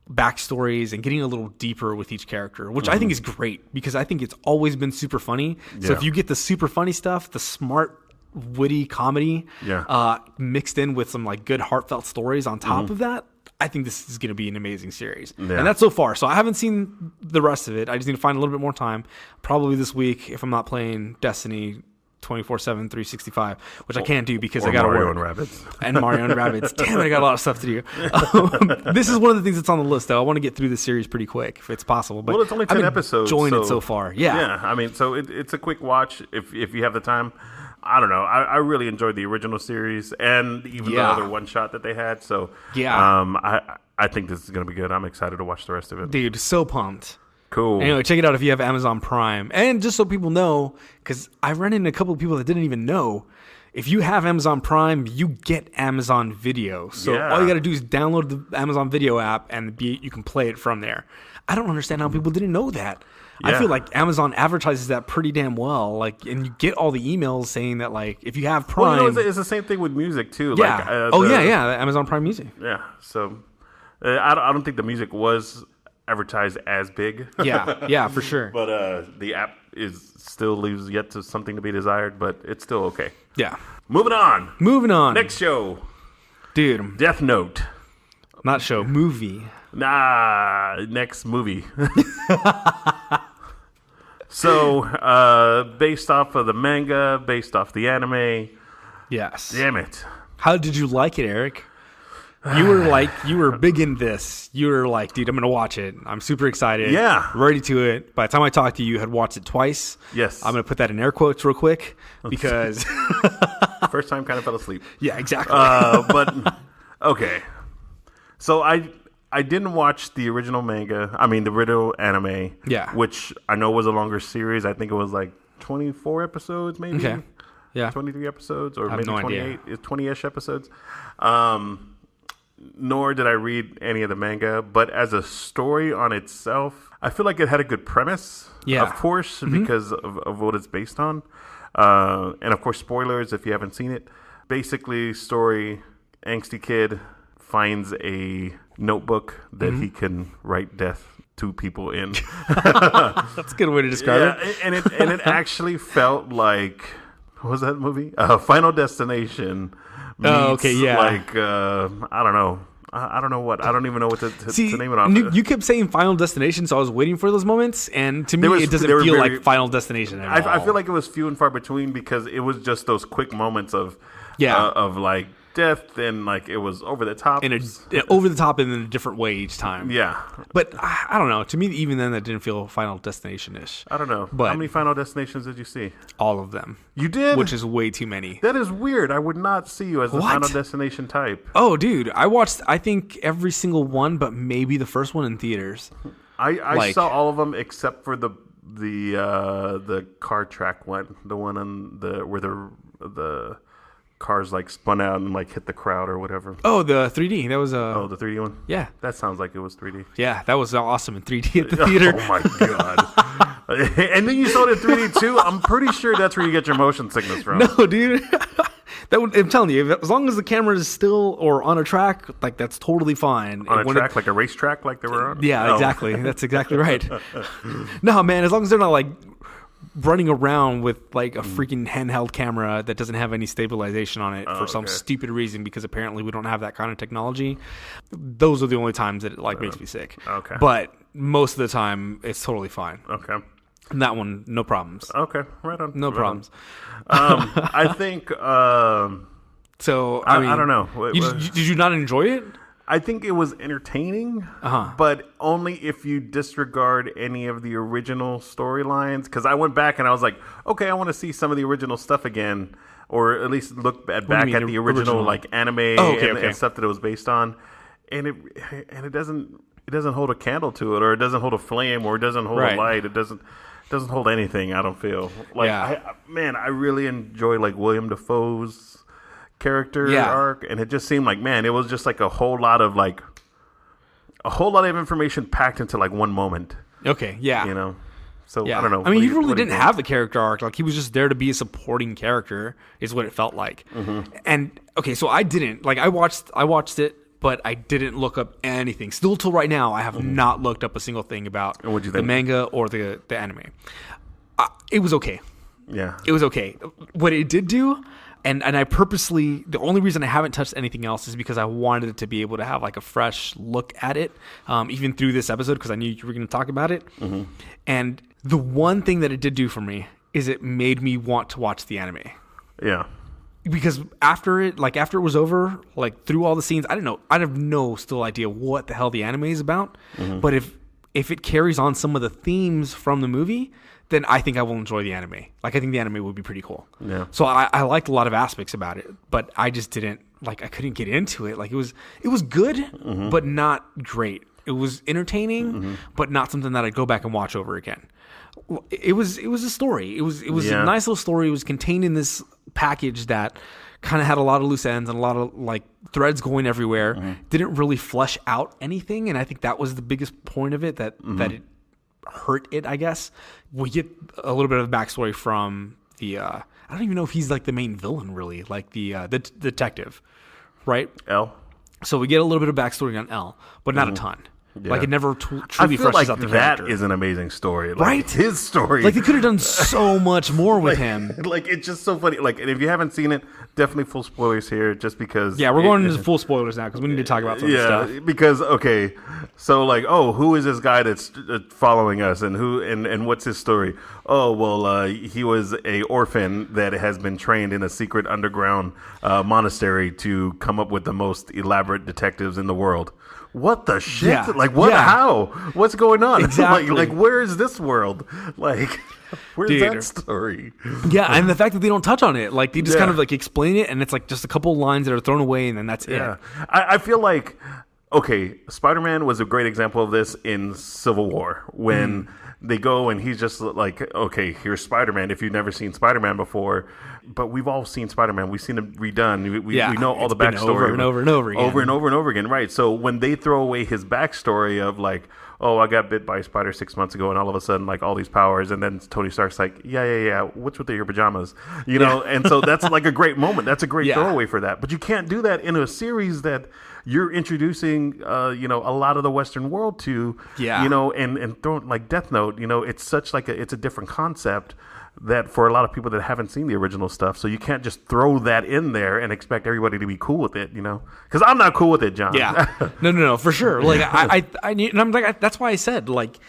backstories and getting a little deeper with each character, which I think is great because I think it's always been super funny. So if you get the super funny stuff, the smart, witty comedy mixed in with some like good heartfelt stories on top of that, I think this is going to be an amazing series. Yeah. And that's so far. So I haven't seen the rest of it. I just need to find a little bit more time. Probably this week if I'm not playing Destiny 24/7, 365, which I can't do because I got to work. And Rabbids. And Mario and Rabbids. Damn it, I got a lot of stuff to do. This is one of the things that's on the list, though. I want to get through the series pretty quick if it's possible. But it's only 10 episodes. Enjoying it so far. Yeah. Yeah, I mean, so it's a quick watch if you have the time. I don't know. I really enjoyed the original series and even the other one shot that they had. So I think this is going to be good. I'm excited to watch the rest of it. Dude, so pumped. Cool. Anyway, check it out if you have Amazon Prime. And just so people know, because I've run into a couple of people that didn't even know, if you have Amazon Prime, you get Amazon Video. So all you got to do is download the Amazon Video app and you can play it from there. I don't understand how people didn't know that. Yeah. I feel like Amazon advertises that pretty damn well. Like, and you get all the emails saying that, like, if you have Prime, well, it's the same thing with music too. Yeah. Like, the Amazon Prime Music. Yeah. So I don't think the music was advertised as big. Yeah, for sure. But the app still leaves yet to something to be desired, but it's still okay. Yeah. Moving on. Next show, dude. Death Note. Not show, movie. Nah, next movie. So, based off of the manga, based off the anime. Yes. Damn it. How did you like it, Eric? You were big in this. You were like, dude, I'm going to watch it. I'm super excited. Yeah. Ready to it. By the time I talked to you, you had watched it twice. Yes. I'm going to put that in air quotes real quick because... First time kind of fell asleep. Yeah, exactly. But, okay. So I didn't watch the original manga. I mean, the original anime. Yeah. Which I know was a longer series. I think it was like 24 episodes, maybe. Okay. Yeah. 23 episodes, or I have maybe no 28. idea. It's 20-ish episodes. Nor did I read any of the manga, but as a story on itself, I feel like it had a good premise. Yeah. Of course, because of what it's based on. And of course, spoilers if you haven't seen it. Basically, story, angsty kid finds a notebook that he can write death to people in. That's a good way to describe it. And it actually felt like, what was that movie? Final Destination. Meets, okay, yeah. Like, I don't know. I don't know what. I don't even know what to name it off. You kept saying Final Destination, so I was waiting for those moments, and to me, it doesn't feel like Final Destination at all. I feel like it was few and far between because it was just those quick moments of like death, and like it was over the top. Over the top in a different way each time. Yeah. But I don't know. To me, even then, that didn't feel Final Destination-ish. I don't know. But how many Final Destinations did you see? All of them. You did? Which is way too many. That is weird. I would not see you as the Final Destination type. Oh, dude. I watched, I think, every single one, but maybe the first one in theaters. I saw all of them except for the car track one, the one on where the cars like spun out and like hit the crowd or whatever. Oh, the 3D. That was the 3D one. Yeah, that sounds like it was 3D. Yeah, that was awesome in 3D at the theater. Oh my god! And then you saw it in 3D too. I'm pretty sure that's where you get your motion sickness from. No, dude. I'm telling you, as long as the camera is still or on a track, like that's totally fine. On a track, like a racetrack, like they were on? Yeah, exactly. That's exactly right. No, man, as long as they're not like running around with like a freaking handheld camera that doesn't have any stabilization on it for some stupid reason, because apparently we don't have that kind of technology. Those are the only times that it like makes me sick. Okay. But most of the time, it's totally fine. Okay. And that one, no problems. Okay, right on. No problems. I think. So I mean, I don't know. Did you not enjoy it? I think it was entertaining, but only if you disregard any of the original storylines. Because I went back and I was like, okay, I want to see some of the original stuff again, or at least look back at the original like anime and stuff that it was based on. And it doesn't hold a candle to it, or it doesn't hold a flame, or it doesn't hold a light. It doesn't hold anything. I don't feel like I really enjoy like William Dafoe's character arc, and it just seemed like, man, it was just like a whole lot of information packed into like one moment. Okay, yeah, So I don't know. I mean, he really didn't have the character arc. Like he was just there to be a supporting character, is what it felt like. Mm-hmm. And okay, so I didn't like. I watched it. But I didn't look up anything. Still till right now, I have not looked up a single thing about the manga or the anime. It was okay. Yeah. It was okay. What it did do, and I purposely, the only reason I haven't touched anything else is because I wanted it to be able to have like a fresh look at it, even through this episode, because I knew you were going to talk about it. Mm-hmm. And the one thing that it did do for me is it made me want to watch the anime. Yeah. Because after it was over, like through all the scenes, I have no still idea what the hell the anime is about. Mm-hmm. But if it carries on some of the themes from the movie, then I think I will enjoy the anime. Like I think the anime would be pretty cool. Yeah. So I liked a lot of aspects about it, but I just didn't I couldn't get into it. Like it was good, but not great. It was entertaining, but not something that I'd go back and watch over again. It was a story. It was a nice little story. It was contained in this package that kind of had a lot of loose ends and a lot of like threads going everywhere. Didn't really flesh out anything, and I think that was the biggest point of it, that it hurt it, I guess. We get a little bit of the backstory from the I don't even know if he's like the main villain really, like the detective, right? L. So we get a little bit of backstory on L, but not a ton. Yeah. Like it never truly fleshes out the character. That is an amazing story, like, right? His story, like they could have done so much more with him. Like it's just so funny. Like, and if you haven't seen it, definitely full spoilers here, just because. Yeah, we're going into full spoilers now because we need to talk about some stuff. Yeah, because so like, who is this guy that's following us, and who and what's his story? Oh well, he was a orphan that has been trained in a secret underground monastery to come up with the most elaborate detectives in the world. What the shit? Yeah. Like what? Yeah. How? What's going on? Exactly. like where is this world? Like where's that story? Yeah, and the fact that they don't touch on it, like they just kind of like explain it, and it's like just a couple lines that are thrown away, and then that's it. I feel like Spider-Man was a great example of this in Civil War when they go and he's just like, okay, here's Spider-Man. If you've never seen Spider-Man before, but we've all seen Spider-Man. We've seen it redone. We know all the backstory. Over and over and over again. Over and over and over again, right. So when they throw away his backstory of like, oh, I got bit by a spider 6 months ago and all of a sudden like all these powers, and then Tony Stark's like, yeah, what's with your pajamas? You know, and so that's like a great moment. That's a great throwaway for that. But you can't do that in a series that you're introducing, a lot of the Western world to, and throwing like Death Note, it's such like it's a different concept that for a lot of people that haven't seen the original stuff. So you can't just throw that in there and expect everybody to be cool with it, because I'm not cool with it, John. Yeah, no, for sure. Like I need, and I'm like, that's why I said like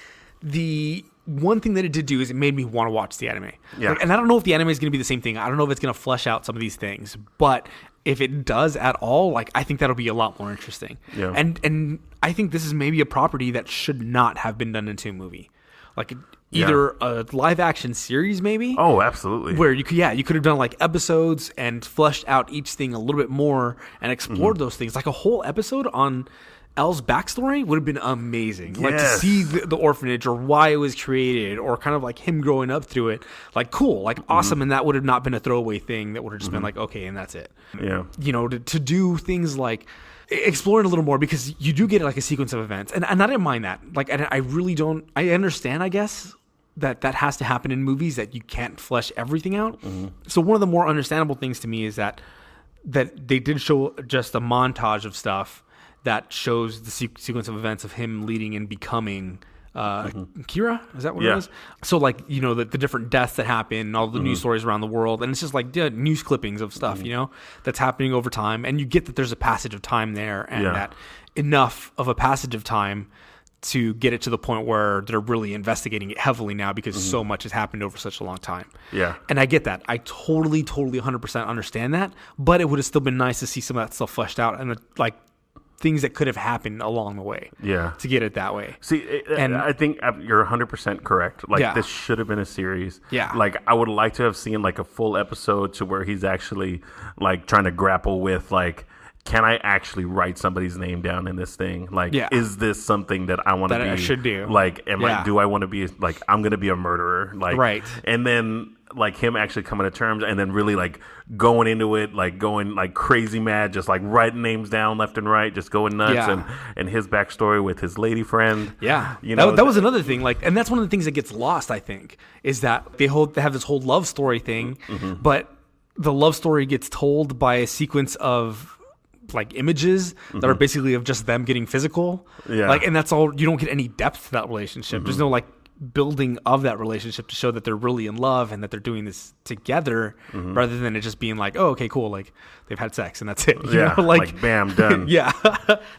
the one thing that it did do is it made me want to watch the anime. Yeah. And I don't know if the anime is going to be the same thing. I don't know if it's going to flesh out some of these things, but if it does at all, like I think that'll be a lot more interesting. Yeah. And I think this is maybe a property that should not have been done into a movie. Like either a live action series maybe. Oh, absolutely. Where you could have done like episodes and fleshed out each thing a little bit more and explored those things. Like a whole episode on Elle's backstory would have been amazing. Yes. Like to see the orphanage or why it was created or kind of like him growing up through it. Like cool, like awesome. And that would have not been a throwaway thing. That would have just been like, okay, and that's it. Yeah. You know, to do things like explore it a little more, because you do get like a sequence of events. And I didn't mind that. Like, I really don't, I understand, I guess, that has to happen in movies, that you can't flesh everything out. So one of the more understandable things to me is that they did show just a montage of stuff that shows the sequence of events of him leading and becoming Kira. Is that what it was? So like, you know, the different deaths that happen, all the news stories around the world, and it's just like news clippings of stuff, you know, that's happening over time, and you get that there's a passage of time there, and that enough of a passage of time to get it to the point where they're really investigating it heavily now, because so much has happened over such a long time. Yeah. And I get that. I totally 100% understand that, but it would have still been nice to see some of that stuff fleshed out, and like things that could have happened along the way. Yeah. To get it that way. See, and I think you're 100% correct. Like this should have been a series. Yeah. Like I would like to have seen like a full episode to where he's actually like trying to grapple with like, can I actually write somebody's name down in this thing? Like, is this something that I want to be? That I should do. Like, do I want to be like, I'm going to be a murderer? Like, right. And then like him actually coming to terms, and then really like going into it, like going like crazy mad, just like writing names down left and right, just going nuts, and his backstory with his lady friend. Yeah, you know, that was another thing. Like, and that's one of the things that gets lost, I think, is that they have this whole love story thing, but the love story gets told by a sequence of like images that are basically of just them getting physical. Yeah. Like, and that's all. You don't get any depth to that relationship. There's no like building of that relationship to show that they're really in love and that they're doing this together, rather than it just being like, oh, okay, cool, like they've had sex and that's it. You know? Like bam, done. Yeah.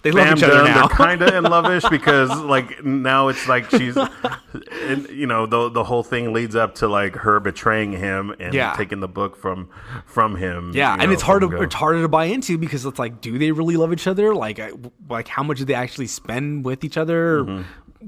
They love each other now. They're kind of in love-ish because like now it's like she's, and, you know, the whole thing leads up to like her betraying him and taking the book from him. Yeah, and it's harder to buy into, because it's like, do they really love each other? Like how much do they actually spend with each other?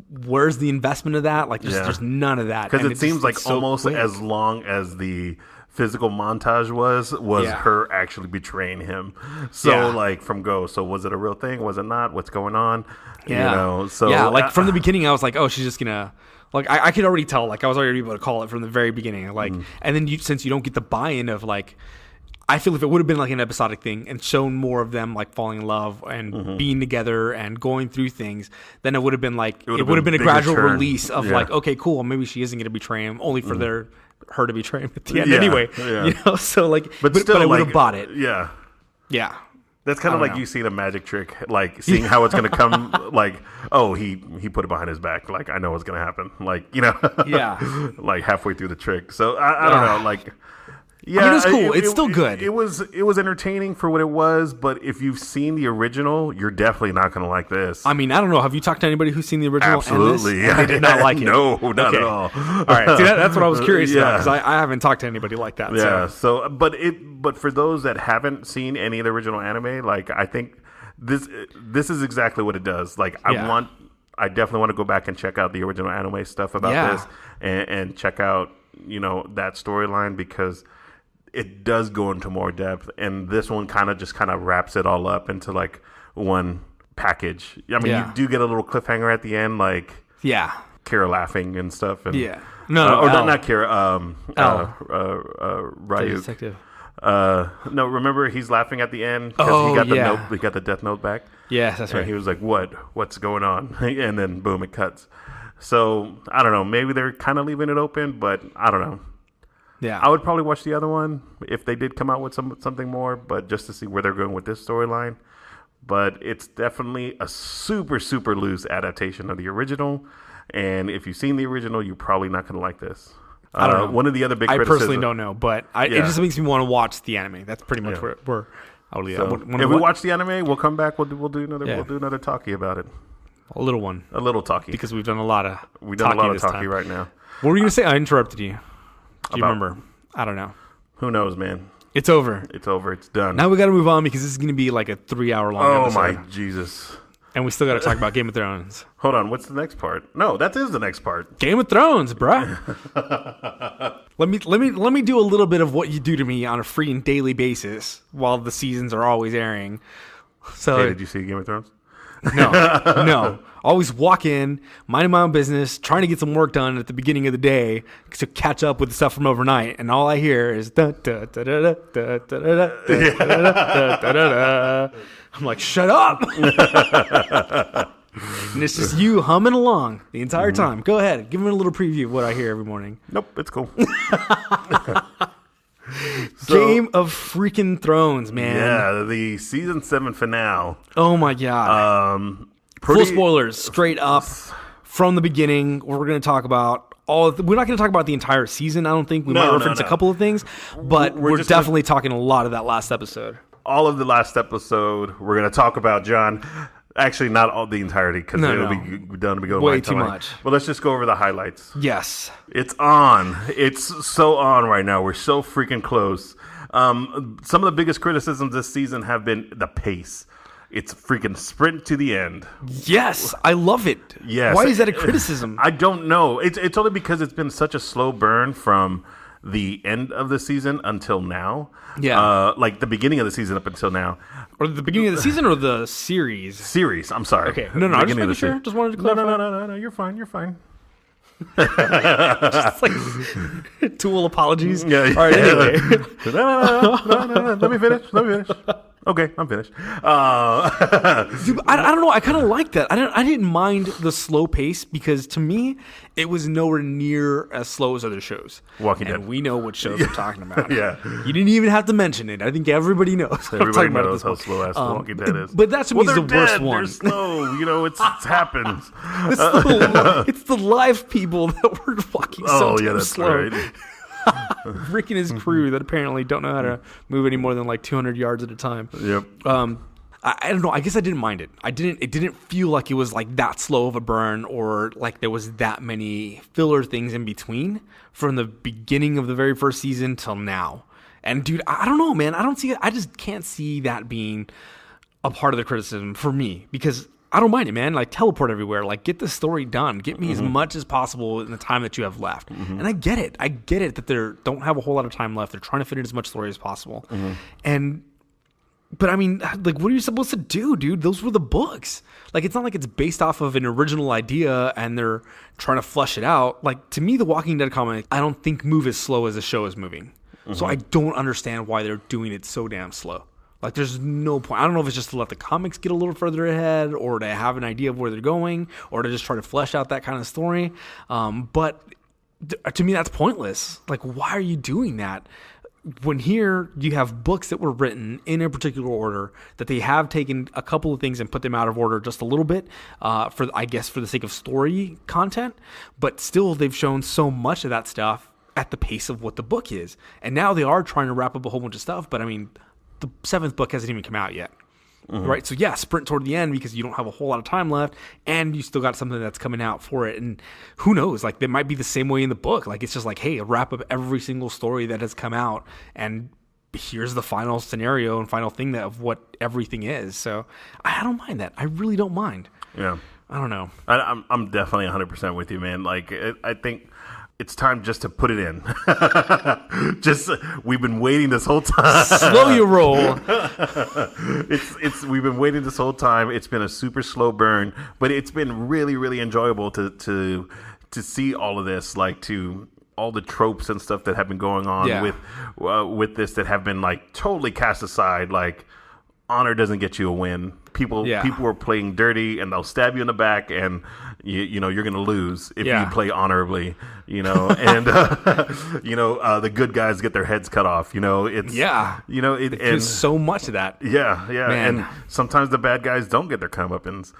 Where's the investment of that? Like, there's none of that. Because it seems like almost as long as the physical montage was her actually betraying him. So like from go. So was it a real thing? Was it not? What's going on? Yeah. You know. So like from the beginning, I was like, oh, she's just gonna. Like I could already tell. Like I was already able to call it from the very beginning. Like, and then since you don't get the buy-in of like. I feel if it would have been like an episodic thing and shown more of them like falling in love and being together and going through things, then it would have been like it would have been a gradual release of like, okay, cool, maybe she isn't going to betray him, only for her to betray him at the end anyway. Yeah. You know, so like, but still, I would have bought it. Yeah, yeah. That's kind of like you seeing a magic trick, like seeing how it's going to come. Like, oh, he put it behind his back. Like, I know what's going to happen. Like, you know, like halfway through the trick. So I don't know, like. Yeah, I mean, it's cool. It's still good. It was entertaining for what it was, but if you've seen the original, you're definitely not going to like this. I mean, I don't know. Have you talked to anybody who's seen the original? Absolutely. And they did not like it. No, not at all. All right. See, that's what I was curious about, because I haven't talked to anybody like that. Yeah. So, but for those that haven't seen any of the original anime, like I think this is exactly what it does. Like I definitely want to go back and check out the original anime stuff about this and check out, you know, that storyline, because it does go into more depth, and this one kind of wraps it all up into like one package. I mean, you do get a little cliffhanger at the end, like Kira laughing and stuff, and not Kira, Ryuk. Detective. No, remember he's laughing at the end because he got the note, he got the death note back. Yeah, that's right. And he was like, "What's going on?" And then boom, it cuts. So I don't know. Maybe they're kind of leaving it open, but I don't know. Yeah, I would probably watch the other one if they did come out with something more, but just to see where they're going with this storyline. But it's definitely a super, super loose adaptation of the original. And if you've seen the original, you're probably not going to like this. I don't know. One of the other big criticisms. I personally don't know, but it just makes me want to watch the anime. That's pretty much where I'll leave. So, if we watch the anime, we'll come back. We'll do another talkie about it. A little one. A little talkie. Because we've done a lot of talkie right now. What were you going to say? I interrupted you. Do you remember? I don't know. Who knows, man? It's over. It's over. It's done. Now we got to move on because this is going to be like a 3-hour-long episode. Oh, my Jesus. And we still got to talk about Game of Thrones. Hold on. What's the next part? No, that is the next part. Game of Thrones, bruh. Let me do a little bit of what you do to me on a freaking daily basis while the seasons are always airing. So, hey, did you see Game of Thrones? No. Always walk in, minding my own business, trying to get some work done at the beginning of the day to catch up with the stuff from overnight, and all I hear is da da da da da da da da da da. I'm like, shut up! And it's just you humming along the entire time. Go ahead, give me a little preview of what I hear every morning. Nope, it's cool. Game of freaking Thrones, man. Yeah, the season 7 finale. Oh my god. Full spoilers, straight up from the beginning. We're going to talk about we're not going to talk about the entire season. I don't think we might reference a couple of things, but we're definitely talking a lot of that last episode. All of the last episode, we're going to talk about, John. Actually, not all the entirety because it'll be done to be going way too much. But let's just go over the highlights. Yes, it's on. It's so on right now. We're so freaking close. Some of the biggest criticisms this season have been the pace. It's freaking sprint to the end. Yes, I love it. Yes. Why is that a criticism? I don't know. It's only because it's been such a slow burn from the end of the season until now. Yeah. Like the beginning of the season up until now. Or the beginning of the season or the series? Series. I'm sorry. Okay. No, I just making sure. Just wanted to clarify. No. You're fine. Just like tool apologies. Yeah. All right. Anyway. No. Let me finish. Okay, I'm finished. Dude, I don't know. I kind of like that. I didn't mind the slow pace because to me, it was nowhere near as slow as other shows. Walking Dead. And we know what shows we're talking about. Yeah. You didn't even have to mention it. I think everybody knows. Everybody knows how slow ass Walking Dead is. But that to me is the worst one. They're slow. It happens. It's the live people that were walking so slow. Right. Rick and his crew that apparently don't know how to move any more than like 200 yards at a time. Yep. I don't know. I guess I didn't mind it. It didn't feel like it was like that slow of a burn or like there was that many filler things in between from the beginning of the very first season till now. And dude, I don't know, man. I don't see it. I just can't see that being a part of the criticism for me because I don't mind it, man. Like, teleport everywhere. Like, get the story done. Get me as much as possible in the time that you have left. And I get it. I get it that they don't have a whole lot of time left. They're trying to fit in as much story as possible. But I mean, like, what are you supposed to do, dude? Those were the books. Like, it's not like it's based off of an original idea and they're trying to flesh it out. Like, to me, the Walking Dead comic, I don't think move as slow as the show is moving. So I don't understand why they're doing it so damn slow. Like, there's no point. I don't know if it's just to let the comics get a little further ahead or to have an idea of where they're going or to just try to flesh out that kind of story. But to me, that's pointless. Like, why are you doing that? When here you have books that were written in a particular order that they have taken a couple of things and put them out of order just a little bit for the sake of story content. But still, they've shown so much of that stuff at the pace of what the book is. And now they are trying to wrap up a whole bunch of stuff. But I mean, the 7th book hasn't even come out yet, right? So yeah, sprint toward the end because you don't have a whole lot of time left and you still got something that's coming out for it. And who knows, like, they might be the same way in the book. Like, it's just like, hey, wrap up every single story that has come out and here's the final scenario and final thing of what everything is. So I don't mind that. I really don't mind. Yeah. I don't know. I'm definitely 100% with you, man. Like, I think it's time just to put it in. We've been waiting this whole time. Slow your roll. We've been waiting this whole time. It's been a super slow burn, but it's been really, really enjoyable to see all of this, like to all the tropes and stuff that have been going on with this that have been like totally cast aside. Like, honor doesn't get you a win. People are playing dirty and they'll stab you in the back and you know you're going to lose if you play honorably, and the good guys get their heads cut off, there's so much of that. Yeah. Man. And sometimes the bad guys don't get their comeuppance.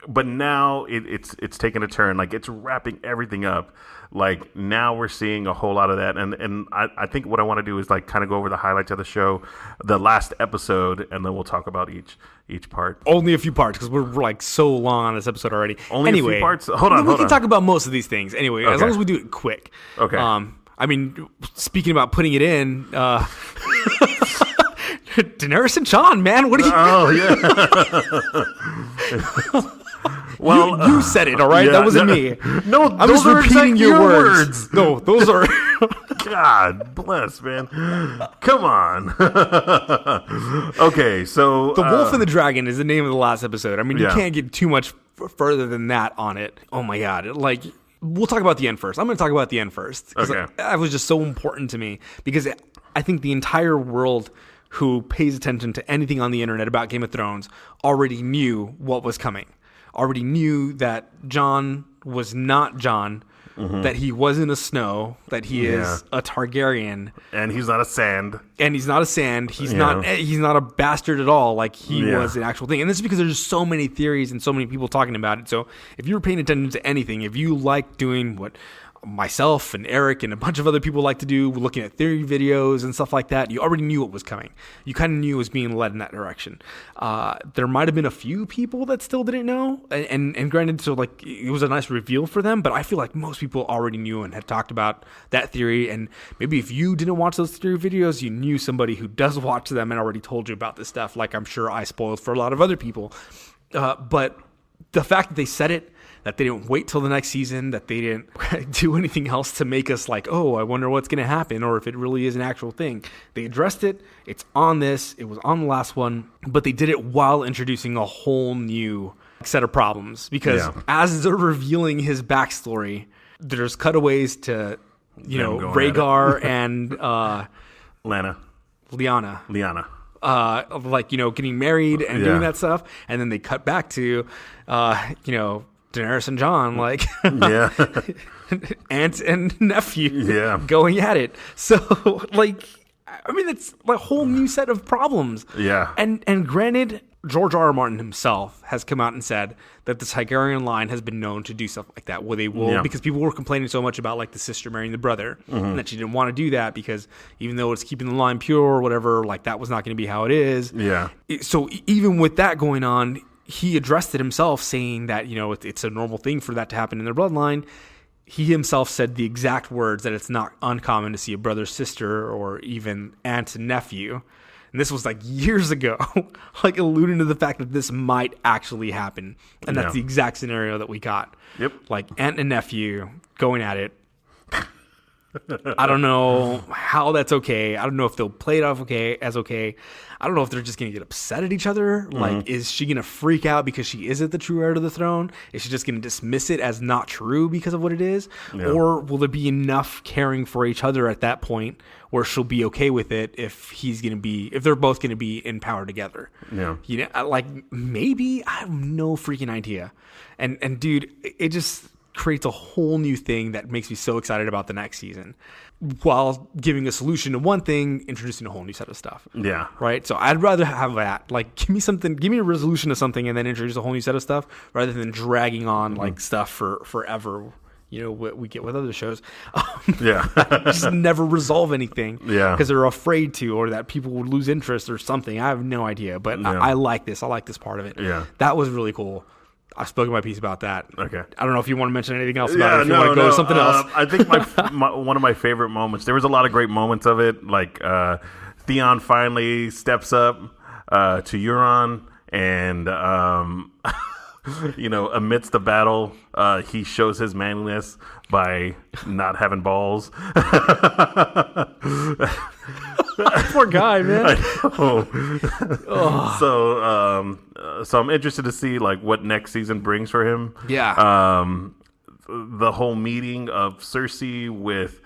But now it's taking a turn. Like, it's wrapping everything up. Like, now we're seeing a whole lot of that. And I think what I want to do is like kind of go over the highlights of the show, the last episode, and then we'll talk about each part. Only a few parts because we're like so long on this episode already. Only a few parts? Hold on. We can talk about most of these things anyway, as long as we do it quick. Okay. I mean, speaking about putting it in, Daenerys and Jon, man, what are you? Oh yeah. Well, you said it, all right? That wasn't me. No, I'm just repeating your words. No, those are. God bless, man. Come on. Okay, so The Wolf and the Dragon is the name of the last episode. I mean, you can't get too much further than that on it. Oh my God! Like, we'll talk about the end first. I'm going to talk about the end first. Okay. That was just so important to me because I think the entire world who pays attention to anything on the internet about Game of Thrones already knew what was coming. Already knew that Jon was not Jon, that he wasn't a Snow, that he is a Targaryen, and he's not a Sand. He's not a bastard at all. Like he was an actual thing. And this is because there's so many theories and so many people talking about it. So if you were paying attention to anything, if you like doing what myself and Eric and a bunch of other people like to do, looking at theory videos and stuff like that, you already knew what was coming. You kind of knew it was being led in that direction. There might have been a few people that still didn't know, and granted, so like it was a nice reveal for them, but I feel like most people already knew and had talked about that theory. And maybe if you didn't watch those theory videos, you knew somebody who does watch them and already told you about this stuff, like I'm sure I spoiled for a lot of other people. But the fact that they said it, that they didn't wait till the next season, that they didn't do anything else to make us like, oh, I wonder what's going to happen, or if it really is an actual thing. They addressed it. It's on this. It was on the last one. But they did it while introducing a whole new set of problems. Because as they're revealing his backstory, there's cutaways to, Rhaegar and Lyanna. Getting married and doing that stuff. And then they cut back to, Daenerys and Jon, like aunt and nephew going at it. So, like, I mean, it's a whole new set of problems. Yeah. And granted, George R. R. Martin himself has come out and said that the Targaryen line has been known to do stuff like that, where they will, because people were complaining so much about like the sister marrying the brother, and that she didn't want to do that because even though it's keeping the line pure or whatever, like that was not going to be how it is. Yeah. So even with that going on, he addressed it himself, saying that, it's a normal thing for that to happen in their bloodline. He himself said the exact words that it's not uncommon to see a brother, sister, or even aunt and nephew. And this was like years ago, like alluding to the fact that this might actually happen. And that's the exact scenario that we got. Yep. Like aunt and nephew going at it. I don't know how that's okay. I don't know if they'll play it off as okay. I don't know if they're just going to get upset at each other. Like, is she going to freak out because she isn't the true heir to the throne? Is she just going to dismiss it as not true because of what it is? Yeah. Or will there be enough caring for each other at that point where she'll be okay with it if they're both going to be in power together? Yeah. Like maybe, I have no freaking idea. And dude, it just creates a whole new thing that makes me so excited about the next season, while giving a solution to one thing, introducing a whole new set of stuff. Yeah. Right. So I'd rather have that. Like, give me a resolution to something and then introduce a whole new set of stuff rather than dragging on like stuff for forever. What we get with other shows. Just never resolve anything. Yeah. Because they're afraid to, or that people would lose interest or something. I have no idea, but I like this. I like this part of it. Yeah. That was really cool. I've spoken my piece about that. Okay. I don't know if you want to mention anything else about it. If you want to go to something else. I think one of my favorite moments, there was a lot of great moments of it. Like Theon finally steps up to Euron and, amidst the battle, he shows his manliness by not having balls. Poor guy, man. I know. So I'm interested to see like what next season brings for him. Yeah. The whole meeting of Cersei with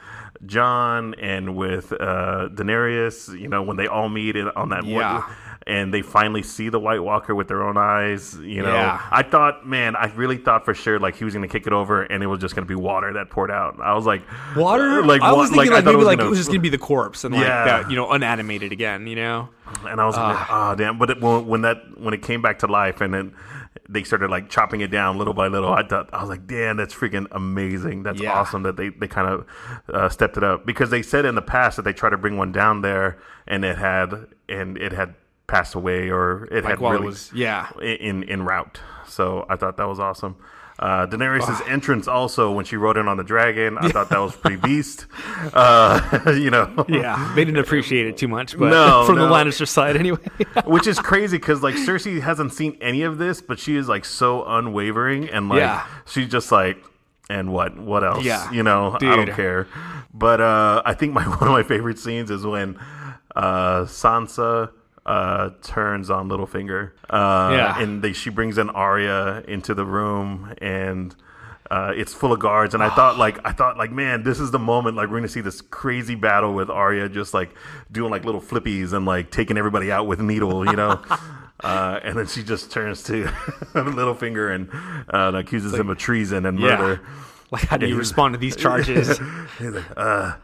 Jon and with Daenerys, when they all meet on that one, and they finally see the White Walker with their own eyes. I really thought for sure like he was going to kick it over and it was just going to be water that poured out. I was like, water? Like, I was thinking maybe it was just going to be the corpse and that, unanimated again, And I was like, oh damn! But when it came back to life and then they started like chopping it down little by little, I was like, damn, that's freaking amazing. That's awesome that they kind of stepped it up, because they said in the past that they tried to bring one down there and it had passed away or it like had while really it was, yeah, en route. So I thought that was awesome. Daenerys' entrance also when she rode in on the dragon, I thought that was pretty beast. You know, yeah, they didn't appreciate it too much, but from the Lannister side anyway. Which is crazy because like Cersei hasn't seen any of this, but she is like so unwavering and like she's just like, and what else? Yeah, you know, dude. I don't care. But I think one of my favorite scenes is when Sansa turns on Littlefinger. And she brings in Arya into the room, and it's full of guards. And I thought like, man, this is the moment. Like, we're gonna see this crazy battle with Arya just like doing like little flippies and like taking everybody out with needle, you know. And then she just turns to Littlefinger and accuses him of treason and murder. Like, how do you respond to these charges? He's like,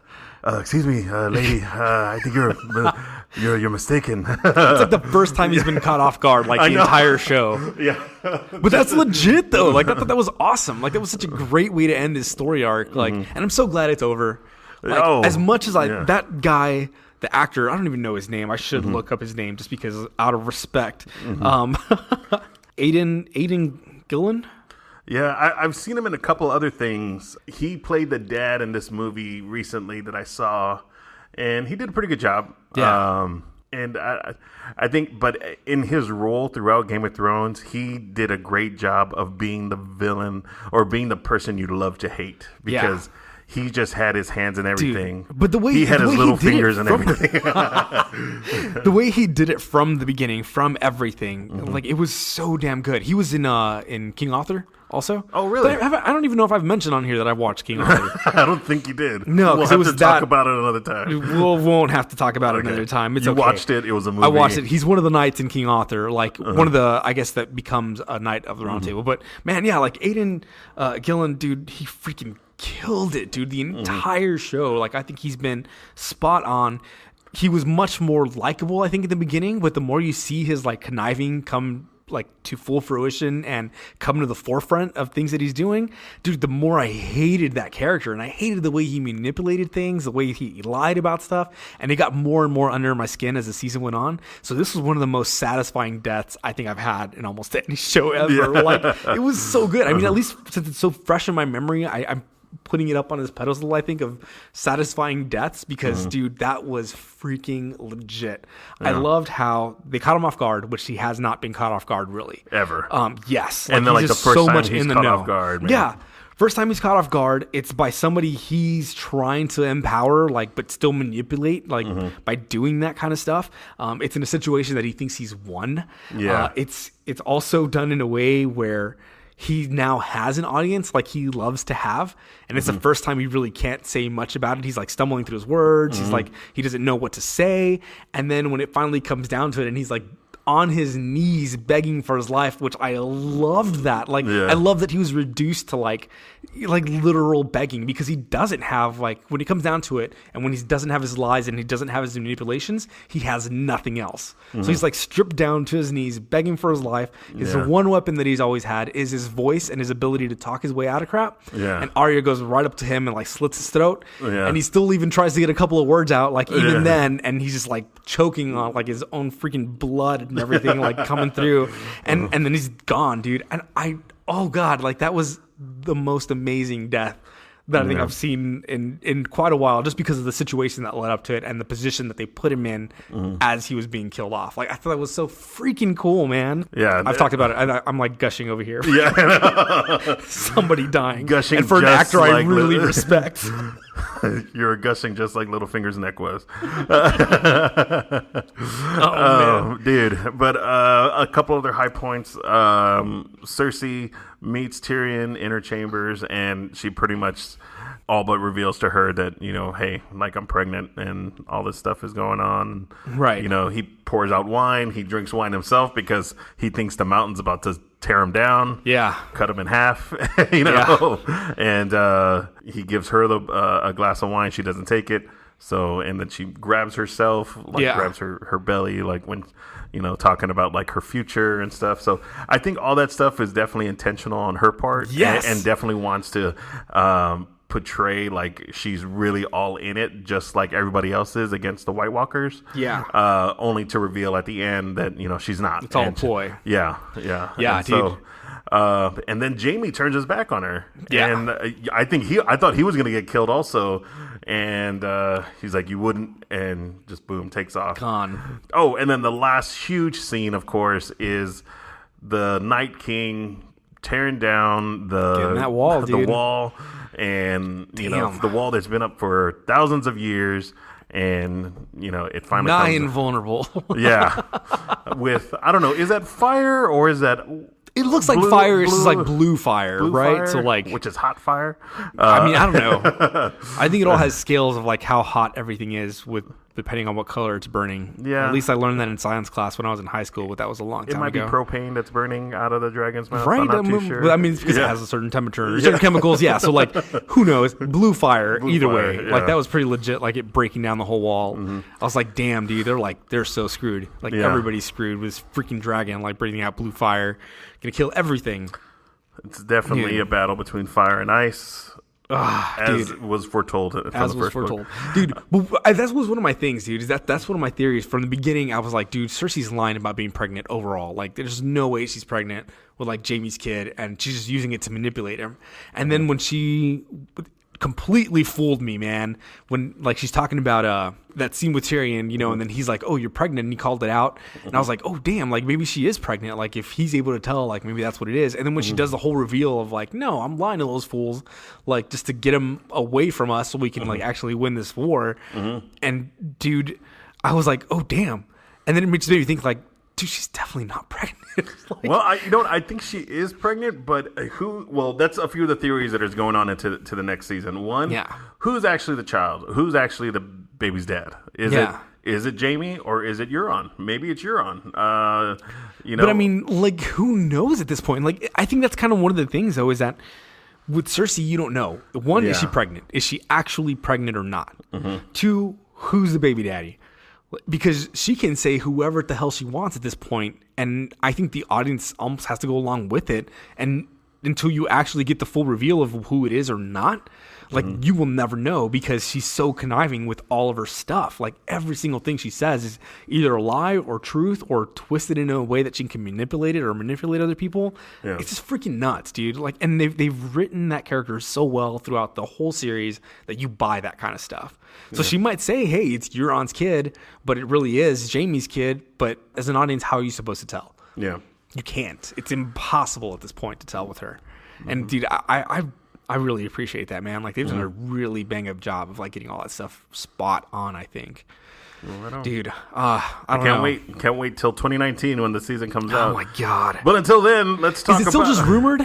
excuse me, lady. I think you're mistaken. It's like the first time he's been caught off guard, like the entire show. Yeah, but that's legit though. Like, I thought that was awesome. Like, that was such a great way to end his story arc. Like, and I'm so glad it's over. Like, as much as that guy, the actor, I don't even know his name. I should look up his name just because out of respect. Aidan Gillen. Yeah, I've seen him in a couple other things. He played the dad in this movie recently that I saw, and he did a pretty good job. Yeah. And I think, but in his role throughout Game of Thrones, he did a great job of being the villain or being the person you love to hate because he just had his hands in everything. Dude, but the way he had his little fingers and everything. The way he did it from the beginning, from everything, like, it was so damn good. He was in King Arthur also. Oh, really? But I don't even know if I've mentioned on here that I watched King Arthur. I don't think you did. No, we'll have to talk about it another time. We won't have to talk about it another time. It's you okay. watched it. It was a movie. I watched it. He's one of the knights in King Arthur, like one of the, I guess, that becomes a knight of the Round Table. But man, yeah, like Aidan Gillen, dude, he freaking killed it, dude. The entire show, like, I think he's been spot on. He was much more likable, I think, in the beginning, but the more you see his like conniving come like to full fruition and come to the forefront of things that he's doing, dude, the more I hated that character, and I hated the way he manipulated things, the way he lied about stuff, and it got more and more under my skin as the season went on. So this was one of the most satisfying deaths I think I've had in almost any show ever. Like, it was so good. I mean, at least since it's so fresh in my memory, I'm putting it up on his pedestal, I think, of satisfying deaths because, dude, that was freaking legit. Yeah. I loved how they caught him off guard, which he has not been caught off guard really. Ever. Yes. And then, like, the first time he's caught off guard. Man. Yeah. First time he's caught off guard, it's by somebody he's trying to empower, like, but still manipulate, like, by doing that kind of stuff. It's in a situation that he thinks he's won. Yeah. It's also done in a way where he now has an audience like he loves to have, and it's the first time he really can't say much about it. He's like stumbling through his words. He's like, he doesn't know what to say. And then when it finally comes down to it and he's like on his knees begging for his life, which I loved that. Like, I love that he was reduced to like literal begging, because he doesn't have, like, when it comes down to it, and when he doesn't have his lies and he doesn't have his manipulations, he has nothing else. So he's like stripped down to his knees begging for his life. His one weapon that he's always had is his voice and his ability to talk his way out of crap. And Arya goes right up to him and like slits his throat, and he still even tries to get a couple of words out, like, even then, and he's just like choking on like his own freaking blood and everything like coming through, and then he's gone, dude. And oh god, like, that was the most amazing death that I think I've seen in quite a while, just because of the situation that led up to it and the position that they put him in as he was being killed off. Like, I thought that was so freaking cool, man. Yeah, I've talked about it. I'm like gushing over here. Yeah, somebody dying, gushing, and for an actor I really respect. You're gushing just like Littlefinger's neck was. Man. Dude. But a couple other high points. Cersei meets Tyrion in her chambers, and she pretty much all but reveals to her that, you know, hey, like, I'm pregnant and all this stuff is going on. Right. You know, he pours out wine. He drinks wine himself because he thinks the mountain's about to tear him down. Yeah. Cut him in half, you know. Yeah. And he gives her a glass of wine. She doesn't take it. So, and then she grabs herself, like, grabs her belly, like, when, you know, talking about like her future and stuff. So I think all that stuff is definitely intentional on her part. Yes. And definitely wants to portray like she's really all in it, just like everybody else is against the White Walkers. Yeah. Only to reveal at the end that she's not. It's all a ploy. Yeah. Yeah, dude. And then Jamie turns his back on her. Yeah. And I thought he was gonna get killed also. And he's like, you wouldn't, and just boom, takes off. Gone. Oh, and then the last huge scene, of course, is the Night King tearing down that wall, the dude. wall, and Damn. the wall that's been up for thousands of years, and it finally Nigh comes. invulnerable. Yeah, with I don't know, is that fire or is that? It looks like fire. It's just like blue fire, right? Fire, So like, which is hot fire. I mean, I don't know. I think it all has scales of like how hot everything is with depending on what color it's burning. Yeah. At least I learned that in science class when I was in high school, but that was a long time It might ago. be propane that's burning out of the dragon's mouth. Right, I'm not too sure. But I mean, it's because it has a certain temperature, certain chemicals. Yeah, so like, who knows? Blue fire, either way. fire, Like yeah. that was pretty legit. Like it breaking down the whole wall. I was like, damn, dude, they're so screwed. Like Yeah. everybody's screwed with this freaking dragon, like breathing out blue fire, gonna kill everything. It's definitely Dude. a battle between fire and ice, as dude. was foretold from As the was first book. foretold, dude. But that was one of my things, dude. That's one of my theories from the beginning. I was like, dude, Cersei's lying about being pregnant overall. Like, there's no way she's pregnant with like Jaime's kid, and she's just using it to manipulate him. And then when she completely fooled me, man, when like she's talking about that scene with Tyrion, and then he's like, "Oh, you're pregnant," and he called it out, and I was like, "Oh, damn! Like maybe she is pregnant. Like if he's able to tell, like maybe that's what it is." And then when she does the whole reveal of like, "No, I'm lying to those fools," like just to get them away from us so we can like actually win this war. And dude, I was like, "Oh, damn!" And then it just made me think like, dude, she's definitely not pregnant. Like, Well, I think she is pregnant, but who? Well, that's a few of the theories that is going on into the next season. One, Yeah. who's actually the child? Who's actually the baby's dad? Is it Jamie or is it Euron? Maybe it's Euron. But I mean, like, who knows at this point? Like, I think that's kind of one of the things, though, is that with Cersei, you don't know. One, is she pregnant? Is she actually pregnant or not? Two, who's the baby daddy? Because she can say whoever the hell she wants at this point, and I think the audience almost has to go along with it. And until you actually get the full reveal of who it is or not, like you will never know because she's so conniving with all of her stuff. Like every single thing she says is either a lie or truth or twisted in a way that she can manipulate it or manipulate other people. Yeah. It's just freaking nuts, dude. Like, and they've written that character so well throughout the whole series that you buy that kind of stuff. So she might say, "Hey, it's Euron's kid," but it really is Jaime's kid. But as an audience, how are you supposed to tell? Yeah. You can't. It's impossible at this point to tell with her. And dude, I really appreciate that, man. Like they've done a really bang up job of like getting all that stuff spot on, I think. Dude, I don't know. Can't wait till 2019 when the season comes out. Oh my god. But until then, let's talk Is it still about just rumored?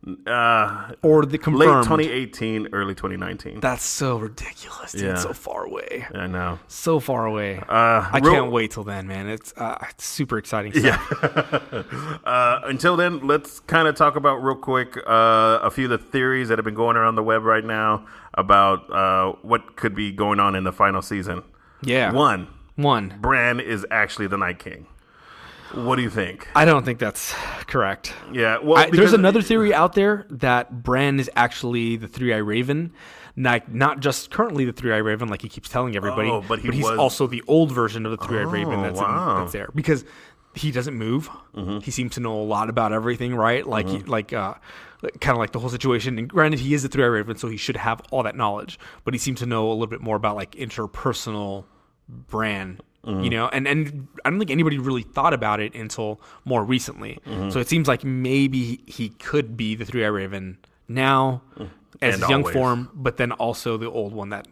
Or the late confirmed? 2018, early 2019. That's so ridiculous, dude. Yeah. So far away. I know. So far away. I can't wait till then, man. It's super exciting stuff. Until then, let's kind of talk about real quick a few of the theories that have been going around the web right now about what could be going on in the final season. Yeah. One. Bran is actually the Night King. What do you think? I don't think that's correct. Yeah, well, There's another theory out there that Bran is actually the Three-Eye Raven. Not just currently the Three-Eye Raven, like he keeps telling everybody, but he's also the old version of the Three-Eye Raven that's wow. there. Because he doesn't move. He seems to know a lot about everything, right? Like, kind of like the whole situation. And granted, he is the Three-Eye Raven, so he should have all that knowledge. But he seems to know a little bit more about like interpersonal Bran. And I don't think anybody really thought about it until more recently. So it seems like maybe he could be the Three-Eye Raven now as his young form, but then also the old one that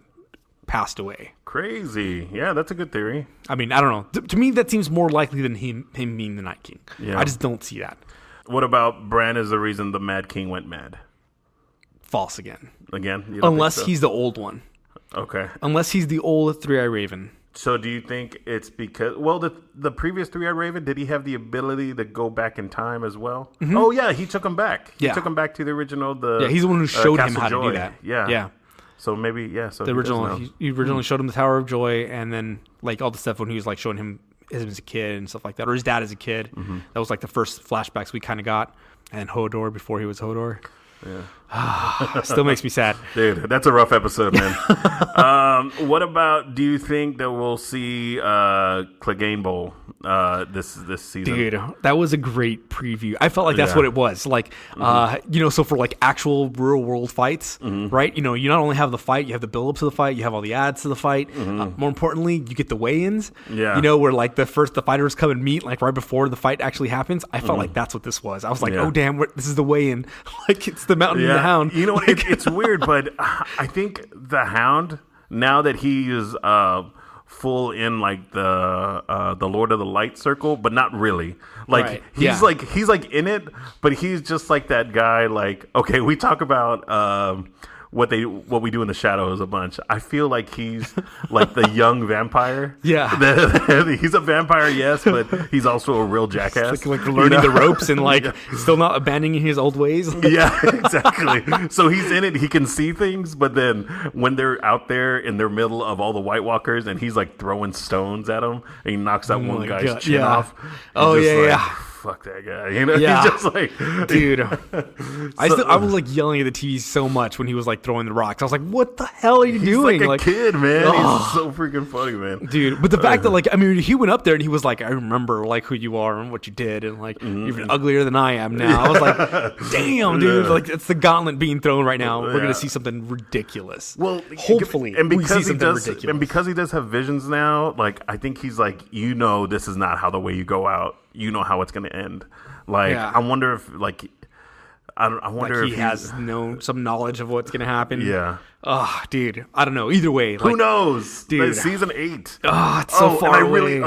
passed away. Crazy. Yeah, that's a good theory. I mean, I don't know. To me, that seems more likely than him being the Night King. Yeah. I just don't see that. What about Bran is the reason the Mad King went mad? False again. Again? You don't Unless think so? he's the old one. Okay. Unless he's the old Three-Eye Raven. So do you think it's because, well, the previous Three-Eyed Raven, did he have the ability to go back in time as well? Oh, yeah, he took him back. He took him back to the original, he's the one who showed him Castle how Joy. to do that. Yeah. So maybe, so The original, he originally showed him the Tower of Joy, and then like all the stuff when he was like showing him as a kid and stuff like that, or his dad as a kid. That was like the first flashbacks we kind of got, and Hodor before he was Hodor. Yeah. Still makes me sad. Dude, that's a rough episode, man. What about, do you think that we'll see Clegane Bowl this season? Dude, that was a great preview. I felt like that's what it was. Like, so for like actual real world fights, right? You not only have the fight, you have the build up to the fight, you have all the ads to the fight. More importantly, you get the weigh-ins. Yeah. Where like the fighters come and meet like right before the fight actually happens. I felt like that's what this was. I was like, oh damn, this is the weigh-in. Like it's the Mountain and the Hound. You know what? It's weird, but I think the Hound, now that he is full in like the Lord of the Light circle, but not really. Like he's like in it, but he's just like that guy. Like, okay, we talk about what we do in the shadows a bunch. I feel like he's like the young vampire. Yeah. He's a vampire, yes, but he's also a real jackass. Like learning the ropes and like still not abandoning his old ways. Yeah, exactly. So he's in it. He can see things, but then when they're out there in the middle of all the White Walkers and he's like throwing stones at him and he knocks that one guy's chin off. Oh, yeah. Fuck that guy. Yeah. He's just like, dude. I was like yelling at the TV so much when he was like throwing the rocks. I was like, what the hell are you doing? Like a kid, man. He's so freaking funny, man. Dude, but the fact that like, I mean, he went up there and he was like, I remember like who you are and what you did and like even uglier than I am now. I was like, damn, dude. Like it's the gauntlet being thrown right now. We're gonna see something ridiculous. Well, hopefully, and because he does, ridiculous. And because he does have visions now, like I think he's like, this is not how the way you go out. You know how it's going to end. Like, I wonder if, like, I wonder if he has some knowledge of what's going to happen. Yeah. Oh, dude. I don't know. Either way. Who knows? Dude. Season 8. Oh, it's so far away.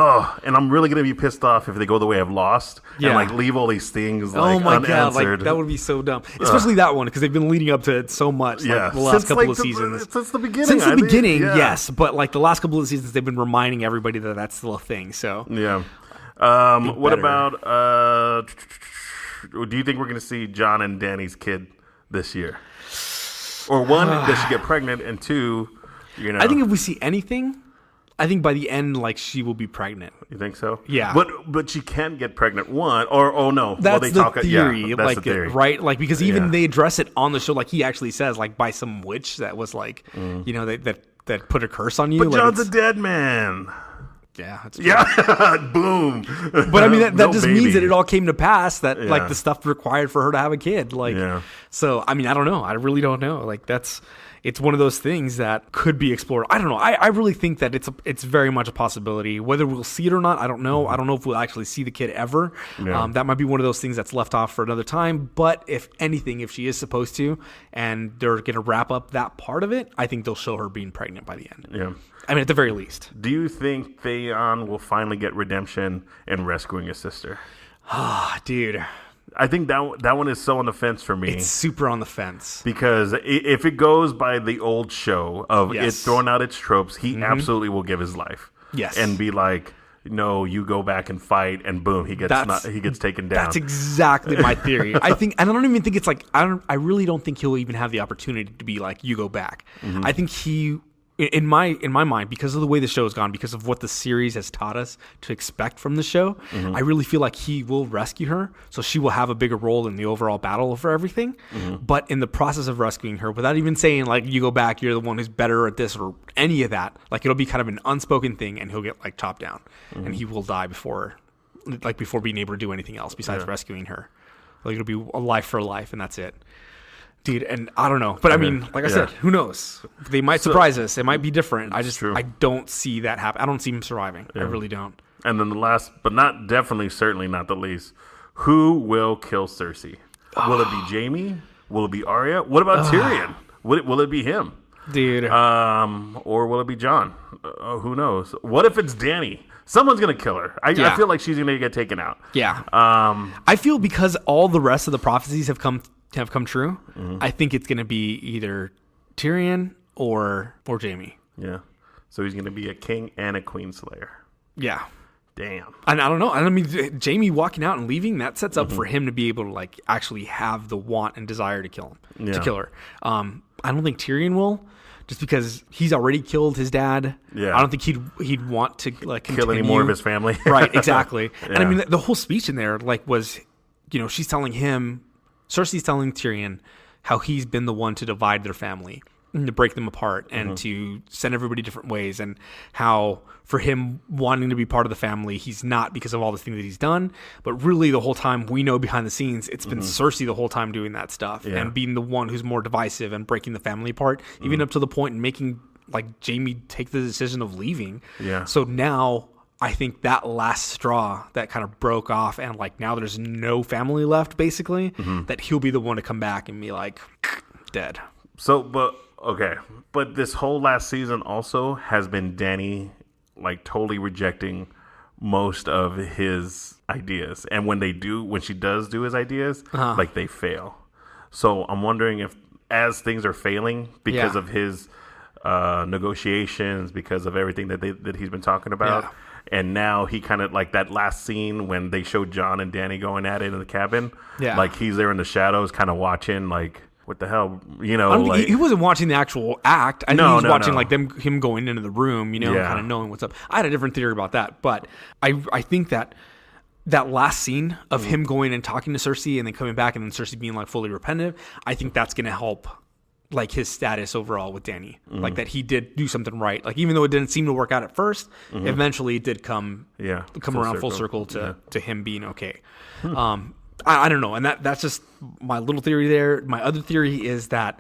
And I'm really going to be pissed off if they go the way of Lost and, like, leave all these things, like, unanswered. God. Like, that would be so dumb. Especially that one, because they've been leading up to it so much, like, the last couple of seasons. Since the beginning. Since the beginning, yes. But, like, the last couple of seasons, they've been reminding everybody that that's still a thing, so. Yeah. What about, do you think we're going to see John and Danny's kid this year? Or one, does she get pregnant? And two, I think if we see anything, I think by the end, like, she will be pregnant. You think so? Yeah. But she can get pregnant. One, or no. That's the theory. Yeah, that's the theory. Right? Like, because even they address it on the show, like, he actually says, like, by some witch that was, like, that put a curse on you. But John's a dead man. Yeah. Boom. But I mean, that just means that it all came to pass, that like the stuff required for her to have a kid. Like, so, I mean, I don't know. I really don't know. Like, it's one of those things that could be explored. I don't know. I really think that it's very much a possibility. Whether we'll see it or not, I don't know. I don't know if we'll actually see the kid ever. Yeah. That might be one of those things that's left off for another time. But if anything, if she is supposed to, and they're going to wrap up that part of it, I think they'll show her being pregnant by the end. Yeah. I mean, at the very least. Do you think Theon will finally get redemption in rescuing his sister? Dude. I think that one is so on the fence for me. It's super on the fence. Because if it goes by the old show of it throwing out its tropes, he absolutely will give his life. Yes. And be like, no, you go back and fight, and boom, he gets taken down. That's exactly my theory. I don't even think it's like, I really don't think he'll even have the opportunity to be like, you go back. I think he... In my mind, because of the way the show has gone, because of what the series has taught us to expect from the show, I really feel like he will rescue her, so she will have a bigger role in the overall battle for everything. But in the process of rescuing her, without even saying like, you go back, you're the one who's better at this or any of that, like it'll be kind of an unspoken thing, and he'll get like chopped down, and he will die before being able to do anything else besides rescuing her. Like it'll be a life for life, and that's it. Dude, and I don't know. But I mean, like I said, who knows? They might surprise us. It might be different. I don't see that happen. I don't see him surviving. I really don't. And then the last, but certainly not the least, who will kill Cersei? Will it be Jaime? Will it be Arya? What about Tyrion? Will it be him? Dude. Or will it be Jon? Who knows? What if it's Dany? Someone's going to kill her. I feel like she's going to get taken out. Yeah. I feel because all the rest of the prophecies have come true, I think it's going to be either Tyrion or Jaime. Yeah. So he's going to be a king and a queen slayer. Yeah. Damn. And I don't know. I mean, Jaime walking out and leaving, that sets up for him to be able to like actually have the want and desire to kill her. I don't think Tyrion will, just because he's already killed his dad. Yeah. I don't think he'd want to like kill any more of his family. Right. Exactly. And I mean, the whole speech in there like was, Cersei's telling Tyrion, how he's been the one to divide their family, and to break them apart, and to send everybody different ways, and how for him wanting to be part of the family, he's not because of all the things that he's done, but really the whole time we know behind the scenes, it's been Cersei the whole time doing that stuff and being the one who's more divisive and breaking the family apart, even up to the point in making like Jaime take the decision of leaving. Yeah. So now I think that last straw that kind of broke off, and like now there's no family left basically, that he'll be the one to come back and be like dead. So, but this whole last season also has been Dany like totally rejecting most of his ideas, and when she does do his ideas, like they fail. So I'm wondering if, as things are failing because of his negotiations, because of everything that he's been talking about, and now he kind of like that last scene when they showed Jon and Dany going at it in the cabin, like he's there in the shadows, kind of watching like, what the hell, you know? I don't think he wasn't watching the actual act. I think he was watching like him going into the room, you know, kind of knowing what's up. I had a different theory about that, but I think that last scene of him going and talking to Cersei and then coming back and then Cersei being like fully repentant, I think that's going to help like his status overall with Dany, like that he did do something right. Like even though it didn't seem to work out at first, eventually it did come around full circle to him being okay. I don't know, and that's just my little theory there. My other theory is that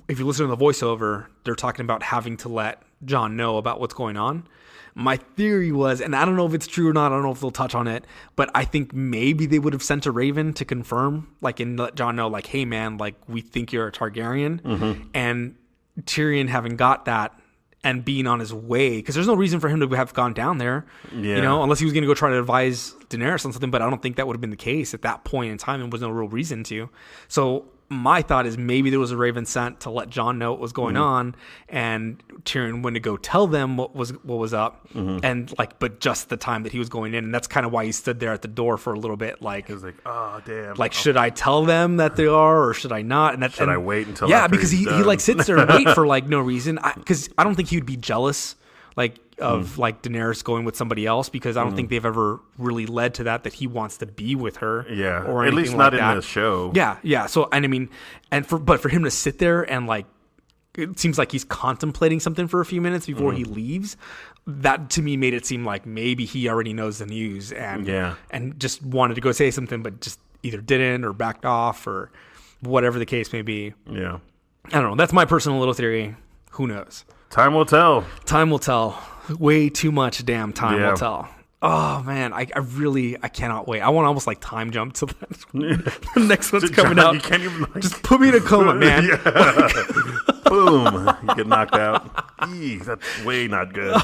if you listen to the voiceover, they're talking about having to let Jon know about what's going on. My theory was, and I don't know if it's true or not, I don't know if they'll touch on it, but I think maybe they would have sent a Raven to confirm, like, and let Jon know, like, hey man, like, we think you're a Targaryen, and Tyrion having got that and being on his way, because there's no reason for him to have gone down there, you know, unless he was going to go try to advise Daenerys on something, but I don't think that would have been the case at that point in time, and was no real reason to. So my thought is maybe there was a Raven sent to let Jon know what was going on, and Tyrion went to go tell them what was up, and like, but just the time that he was going in, and that's kind of why he stood there at the door for a little bit, like he was like, oh damn, like should I tell them that they are, or should I not? And I wait until because he like sits there and wait for like no reason, because I don't think he would be jealous like of like Daenerys going with somebody else, because I don't think they've ever really led to that he wants to be with her. Yeah. Or at least not in the show. Yeah. Yeah. So, and I mean, but for him to sit there and like, it seems like he's contemplating something for a few minutes before he leaves. That to me made it seem like maybe he already knows the news and just wanted to go say something, but just either didn't or backed off or whatever the case may be. Yeah. I don't know. That's my personal little theory. Who knows? Time will tell. Time will tell. Way too much damn time will tell. Oh man, I cannot wait. I want to almost like time jump to the next one's coming out. You can't even like, just put me in a coma, man. Boom, you get knocked out. That's way not good.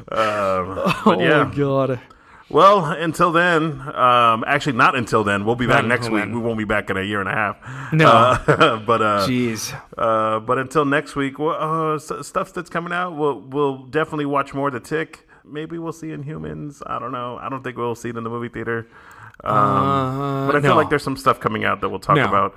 But yeah. Oh god. Well, until then, actually not until then. We'll be back next week. We won't be back in a year and a half. No, but jeez. But until next week, stuff that's coming out, we'll definitely watch more of The Tick. Maybe we'll see Inhumans. I don't know. I don't think we'll see it in the movie theater. But I feel like there's some stuff coming out that we'll talk about.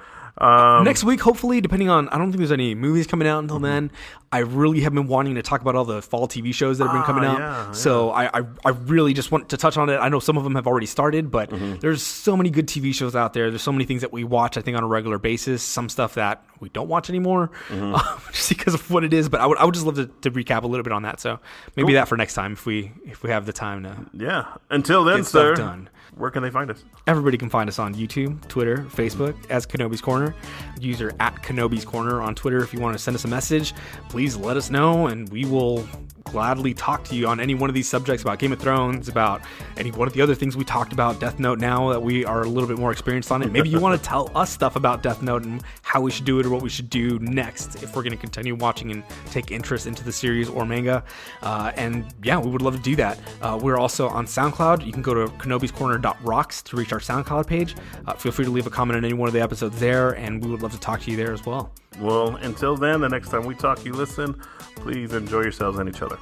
Next week, hopefully, depending on, I don't think there's any movies coming out until then. I really have been wanting to talk about all the fall TV shows that have been coming out. So I really just want to touch on it. I know some of them have already started, but there's so many good TV shows out there. There's so many things that we watch, I think, on a regular basis. Some stuff that we don't watch anymore, just because of what it is. But I would just love to recap a little bit on that. So maybe that for next time if we have the time to. Yeah. Until then, sir. Done. Where can they find us? Everybody can find us on YouTube, Twitter, Facebook as Kenobi's Corner. User at Kenobi's Corner on Twitter. If you want to send us a message, please let us know, and we will gladly talk to you on any one of these subjects about Game of Thrones, about any one of the other things we talked about, Death Note, now that we are a little bit more experienced on it. Maybe you want to tell us stuff about Death Note and how we should do it or what we should do next if we're going to continue watching and take interest into the series or manga. And yeah, we would love to do that. We're also on SoundCloud. You can go to kenobiscorner.rocks to reach our SoundCloud page. Feel free to leave a comment on any one of the episodes there, and we would love to talk to you there as well. Well, until then, the next time we talk, you listen, please enjoy yourselves and each other.